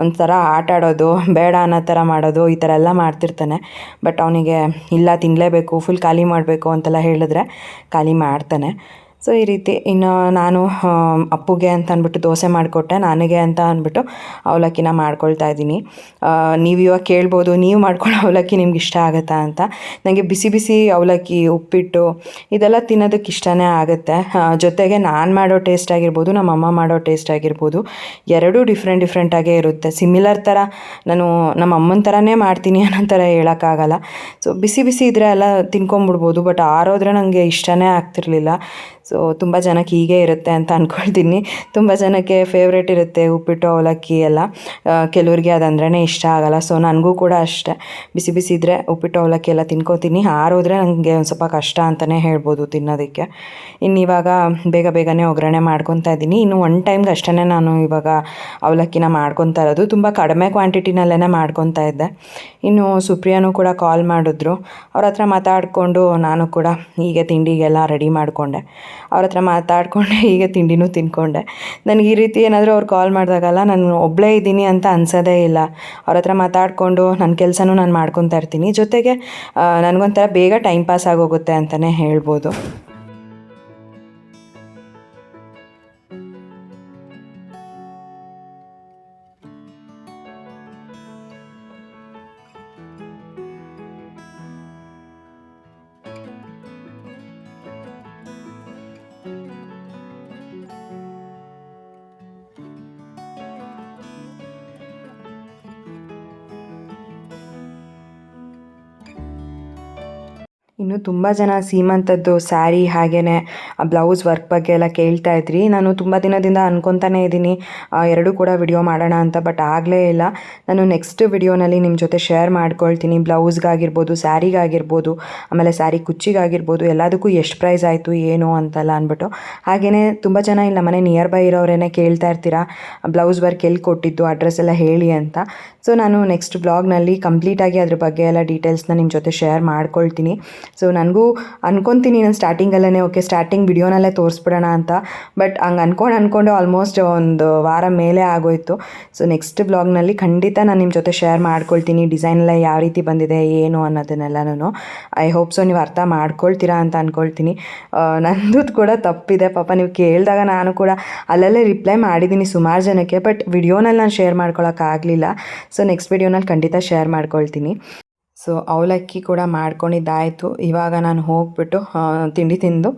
ಒಂಥರ ಆಟ ಆಡೋದು, ಬೇಡ ಅನ್ನೋ ಥರ ಮಾಡೋದು, ಈ ಥರ ಎಲ್ಲ ಮಾಡ್ತಿರ್ತಾನೆ. ಬಟ್ ಅವನಿಗೆ ಇಲ್ಲ ತಿನ್ನಲೇಬೇಕು, ಫುಲ್ ಖಾಲಿ ಮಾಡಬೇಕು ಅಂತೆಲ್ಲ ಹೇಳಿದ್ರೆ ಖಾಲಿ ಮಾಡ್ತಾನೆ. ಸೊ ಈ ರೀತಿ ಇನ್ನು ನಾನು ಅಪ್ಪುಗೆ ಅಂತ ಅಂದ್ಬಿಟ್ಟು ದೋಸೆ ಮಾಡಿಕೊಟ್ಟೆ, ನನಗೆ ಅಂತ ಅಂದ್ಬಿಟ್ಟು ಅವಲಕ್ಕಿನ ಮಾಡ್ಕೊಳ್ತಾ ಇದ್ದೀನಿ. ನೀವು ಇವಾಗ ಕೇಳ್ಬೋದು, ನೀವು ಮಾಡ್ಕೊಳ್ಳೋ ಅವಲಕ್ಕಿ ನಿಮ್ಗೆ ಇಷ್ಟ ಆಗುತ್ತಾ ಅಂತ. ನನಗೆ ಬಿಸಿ ಬಿಸಿ ಅವಲಕ್ಕಿ, ಉಪ್ಪಿಟ್ಟು ಇದೆಲ್ಲ ತಿನ್ನೋದಕ್ಕೆ ಇಷ್ಟನೇ ಆಗುತ್ತೆ. ಜೊತೆಗೆ ನಾನು ಮಾಡೋ ಟೇಸ್ಟ್ ಆಗಿರ್ಬೋದು, ನಮ್ಮ ಅಮ್ಮ ಮಾಡೋ ಟೇಸ್ಟ್ ಆಗಿರ್ಬೋದು, ಎರಡೂ ಡಿಫ್ರೆಂಟಾಗೇ ಇರುತ್ತೆ. ಸಿಮಿಲರ್ ಥರ ನಾನು ನಮ್ಮ ಅಮ್ಮನ ಥರನೇ ಮಾಡ್ತೀನಿ ಅನ್ನೋ ಥರ ಹೇಳೋಕ್ಕಾಗಲ್ಲ. ಸೊ ಬಿಸಿ ಬಿಸಿ ಇದ್ದರೆ ಎಲ್ಲ ತಿನ್ಕೊಂಬಿಡ್ಬೋದು, ಬಟ್ ಆರೋದ್ರೆ ನನಗೆ ಇಷ್ಟನೇ ಆಗ್ತಿರ್ಲಿಲ್ಲ. ಸೊ ತುಂಬ ಜನಕ್ಕೆ ಹೀಗೆ ಇರುತ್ತೆ ಅಂತ ಅಂದ್ಕೊಳ್ತೀನಿ. ತುಂಬ ಜನಕ್ಕೆ ಫೇವ್ರೇಟ್ ಇರುತ್ತೆ ಉಪ್ಪಿಟ್ಟು, ಅವಲಕ್ಕಿ ಎಲ್ಲ, ಕೆಲವ್ರಿಗೆ ಅದಂದ್ರೇ ಇಷ್ಟ ಆಗೋಲ್ಲ. ಸೊ ನನಗೂ ಕೂಡ ಅಷ್ಟೇ, ಬಿಸಿ ಬಿಸಿ ಇದ್ದರೆ ಉಪ್ಪಿಟ್ಟು, ಅವಲಕ್ಕಿ ಎಲ್ಲ ತಿನ್ಕೋತೀನಿ, ಆರೋದ್ರೆ ನನಗೆ ಒಂದು ಸ್ವಲ್ಪ ಕಷ್ಟ ಅಂತಲೇ ಹೇಳ್ಬೋದು ತಿನ್ನೋದಕ್ಕೆ. ಇನ್ನು ಇವಾಗ ಬೇಗನೆ ಒಗ್ಗರಣೆ ಮಾಡ್ಕೊತಾ ಇದ್ದೀನಿ. ಇನ್ನು ಒನ್ ಟೈಮ್ಗೆ ಅಷ್ಟೇ ನಾನು ಇವಾಗ ಅವಲಕ್ಕಿನ ಮಾಡ್ಕೊತಾ ಇರೋದು, ತುಂಬ ಕಡಿಮೆ ಕ್ವಾಂಟಿಟಿನಲ್ಲೇ ಮಾಡ್ಕೊತಾ ಇದ್ದೆ. ಇನ್ನು ಸುಪ್ರಿಯಾನೂ ಕೂಡ ಕಾಲ್ ಮಾಡಿದ್ರು, ಅವ್ರ ಹತ್ರ ಮಾತಾಡಿಕೊಂಡು ನಾನು ಕೂಡ ಹೀಗೆ ತಿಂಡಿಗೆಲ್ಲ ರೆಡಿ ಮಾಡಿಕೊಂಡೆ. ಅವ್ರ ಹತ್ರ ಮಾತಾಡಿಕೊಂಡೆ ಹೀಗೆ ತಿಂಡಿನೂ ತಿಂದ್ಕೊಂಡೆ. ನನಗೆ ಈ ರೀತಿ ಏನಾದರೂ ಅವ್ರು ಕಾಲ್ ಮಾಡಿದಾಗಲ್ಲ ನಾನು ಒಬ್ಬಳೇ ಇದ್ದೀನಿ ಅಂತ ಅನ್ಸೋದೇ ಇಲ್ಲ. ಅವ್ರ ಹತ್ರ ಮಾತಾಡಿಕೊಂಡು ನನ್ನ ಕೆಲಸನೂ ನಾನು ಮಾಡ್ಕೊತಾ ಇರ್ತೀನಿ. ಜೊತೆಗೆ ನನಗೊಂಥರ ಬೇಗ ಟೈಮ್ ಪಾಸ್ ಆಗೋಗುತ್ತೆ ಅಂತಲೇ ಹೇಳ್ಬೋದು. ಇನ್ನು ತುಂಬ ಜನ ಸೀಮಂತದ್ದು ಸ್ಯಾರಿ ಹಾಗೆಯೇ ಬ್ಲೌಸ್ ವರ್ಕ್ ಬಗ್ಗೆ ಎಲ್ಲ ಕೇಳ್ತಾ ಇದ್ರಿ. ನಾನು ತುಂಬ ದಿನದಿಂದ ಅನ್ಕೊತಾನೇ ಇದ್ದೀನಿ ಎರಡೂ ಕೂಡ ವಿಡಿಯೋ ಮಾಡೋಣ ಅಂತ, ಬಟ್ ಆಗಲೇ ಇಲ್ಲ. ನಾನು ನೆಕ್ಸ್ಟ್ ವಿಡಿಯೋನಲ್ಲಿ ನಿಮ್ಮ ಜೊತೆ ಶೇರ್ ಮಾಡ್ಕೊಳ್ತೀನಿ. ಬ್ಲೌಸ್ಗಾಗಿರ್ಬೋದು, ಸ್ಯಾರಿಗಾಗಿರ್ಬೋದು, ಆಮೇಲೆ ಸ್ಯಾರಿ ಕುಚ್ಚಿಗಾಗಿರ್ಬೋದು, ಎಲ್ಲದಕ್ಕೂ ಎಷ್ಟು ಪ್ರೈಸ್ ಆಯಿತು ಏನು ಅಂತೆಲ್ಲ ಅಂದ್ಬಿಟ್ಟು. ಹಾಗೆಯೇ ತುಂಬ ಜನ ಇಲ್ಲ ಮನೆ ನಿಯರ್ ಬೈ ಇರೋರೇನೆ ಕೇಳ್ತಾ ಇರ್ತೀರಾ ಬ್ಲೌಸ್ ವರ್ಕ್ ಎಲ್ಲಿ ಕೊಟ್ಟಿದ್ದು, ಅಡ್ರೆಸ್ ಎಲ್ಲ ಹೇಳಿ ಅಂತ. ಸೊ ನಾನು ನೆಕ್ಸ್ಟ್ ಬ್ಲಾಗ್ನಲ್ಲಿ ಕಂಪ್ಲೀಟಾಗಿ ಅದ್ರ ಬಗ್ಗೆ ಎಲ್ಲ ಡೀಟೇಲ್ಸ್ನ ನಿಮ್ಮ ಜೊತೆ ಶೇರ್ ಮಾಡ್ಕೊಳ್ತೀನಿ. ಸೊ ನನಗೂ ಅನ್ಕೊತೀನಿ ನಾನು ಸ್ಟಾರ್ಟಿಂಗಲ್ಲೇ ಓಕೆ ಸ್ಟಾರ್ಟಿಂಗ್ ವಿಡಿಯೋನಲ್ಲೇ ತೋರಿಸ್ಬಿಡೋಣ ಅಂತ, ಬಟ್ ಹಂಗೆ ಅಂದ್ಕೊಂಡು ಆಲ್ಮೋಸ್ಟ್ ಒಂದು ವಾರ ಮೇಲೆ ಆಗೋಯಿತು. ಸೊ ನೆಕ್ಸ್ಟ್ ಬ್ಲಾಗ್ನಲ್ಲಿ ಖಂಡಿತ ನಾನು ನಿಮ್ಮ ಜೊತೆ ಶೇರ್ ಮಾಡ್ಕೊಳ್ತೀನಿ ಡಿಸೈನ್ ಎಲ್ಲ ಯಾವ ರೀತಿ ಬಂದಿದೆ ಏನು ಅನ್ನೋದನ್ನೆಲ್ಲನೂ. ಐ ಹೋಪ್ ಸೊ ನೀವು ಅರ್ಥ ಮಾಡ್ಕೊಳ್ತೀರಾ ಅಂತ ಅಂದ್ಕೊಳ್ತೀನಿ. ನಂದು ಕೂಡ ತಪ್ಪಿದೆ ಪಾಪ, ನೀವು ಕೇಳಿದಾಗ ನಾನು ಕೂಡ ಅಲ್ಲಲ್ಲೇ ರಿಪ್ಲೈ ಮಾಡಿದ್ದೀನಿ ಸುಮಾರು ಜನಕ್ಕೆ, ಬಟ್ ವಿಡಿಯೋನಲ್ಲಿ ನಾನು ಶೇರ್ ಮಾಡ್ಕೊಳಕ್ಕಾಗಲಿಲ್ಲ. ಸೊ ನೆಕ್ಸ್ಟ್ ವಿಡಿಯೋನಲ್ಲಿ ಖಂಡಿತ ಶೇರ್ ಮಾಡ್ಕೊಳ್ತೀನಿ. ಸೊ ಅವಲಕ್ಕಿ ಕೂಡ ಮಾಡ್ಕೊಂಡಿದ್ದಾಯಿತು. ಇವಾಗ ನಾನು ಹೋಗ್ಬಿಟ್ಟು ತಿಂಡಿ ತಿಂದು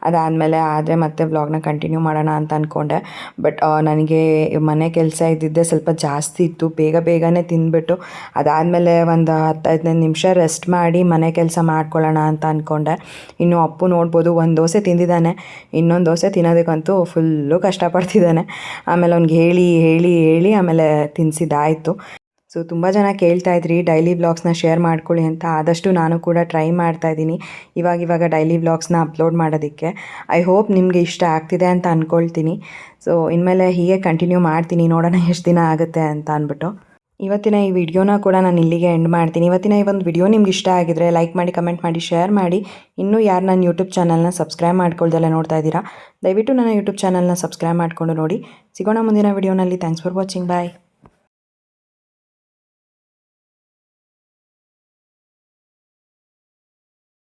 ಅದಾದಮೇಲೆ ಆದರೆ ಮತ್ತೆ ವ್ಲಾಗ್ನ ಕಂಟಿನ್ಯೂ ಮಾಡೋಣ ಅಂತ ಅಂದ್ಕೊಂಡೆ. ಬಟ್ ನನಗೆ ಮನೆ ಕೆಲಸ ಇದ್ದಿದ್ದೆ ಸ್ವಲ್ಪ ಜಾಸ್ತಿ ಇತ್ತು. ಬೇಗನೆ ತಿಂದುಬಿಟ್ಟು ಅದಾದಮೇಲೆ ಒಂದು 10-15 ನಿಮಿಷ ರೆಸ್ಟ್ ಮಾಡಿ ಮನೆ ಕೆಲಸ ಮಾಡ್ಕೊಳ್ಳೋಣ ಅಂತ ಅಂದ್ಕೊಂಡೆ. ಇನ್ನು ಅಪ್ಪು ನೋಡ್ಬೋದು ಒಂದು ದೋಸೆ ತಿಂದಿದ್ದಾನೆ, ಇನ್ನೊಂದು ದೋಸೆ ತಿನ್ನೋದಕ್ಕಂತೂ ಫುಲ್ಲು ಕಷ್ಟಪಡ್ತಿದ್ದಾನೆ. ಆಮೇಲೆ ಅವ್ನಿಗೆ ಹೇಳಿ ಆಮೇಲೆ ತಿನ್ನಿಸಿದ್ದಾಯಿತು. ಸೊ ತುಂಬ ಜನ ಕೇಳ್ತಾ ಇದ್ರಿ ಡೈಲಿ ವ್ಲಾಗ್ಸ್ನ ಶೇರ್ ಮಾಡ್ಕೊಳ್ಳಿ ಅಂತ. ಆದಷ್ಟು ನಾನು ಕೂಡ ಟ್ರೈ ಮಾಡ್ತಾಯಿದ್ದೀನಿ ಇವಾಗ ಡೈಲಿ ವ್ಲಾಗ್ಸ್ನ ಅಪ್ಲೋಡ್ ಮಾಡೋದಕ್ಕೆ. ಐ ಹೋಪ್ ನಿಮಗೆ ಇಷ್ಟ ಆಗ್ತಿದೆ ಅಂತ ಅಂದ್ಕೊಳ್ತೀನಿ. ಸೊ ಇನ್ಮೇಲೆ ಹೀಗೆ ಕಂಟಿನ್ಯೂ ಮಾಡ್ತೀನಿ, ನೋಡೋಣ ಎಷ್ಟು ದಿನ ಆಗುತ್ತೆ ಅಂತ ಅಂದ್ಬಿಟ್ಟು. ಇವತ್ತಿನ ಈ ವಿಡಿಯೋನ ಕೂಡ ನಾನು ಇಲ್ಲಿಗೆ ಎಂಡ್ ಮಾಡ್ತೀನಿ. ಇವತ್ತಿನ ಈ ಒಂದು ವಿಡಿಯೋ ನಿಮ್ಗೆ ಇಷ್ಟ ಆಗಿದ್ರೆ ಲೈಕ್ ಮಾಡಿ, ಕಮೆಂಟ್ ಮಾಡಿ, ಶೇರ್ ಮಾಡಿ. ಇನ್ನೂ ಯಾರು ನನ್ನ ಯೂಟ್ಯೂಬ್ ಚಾನಲ್ನ ಸಬ್ಸ್ಕ್ರೈಬ್ ಮಾಡ್ಕೊಳ್ದೆಲ್ಲ ನೋಡ್ತಾ ಇದ್ದೀರಾ, ದಯವಿಟ್ಟು ನನ್ನ ಯೂಟ್ಯೂಬ್ ಚಾನಲ್ನ ಸಬ್ಸ್ಕ್ರೈಬ್ ಮಾಡಿಕೊಂಡು ನೋಡಿ. ಸಿಗೋಣ ಮುಂದಿನ ವಿಡಿಯೋನಲ್ಲಿ. Thanks for watching. ಬಾಯ್.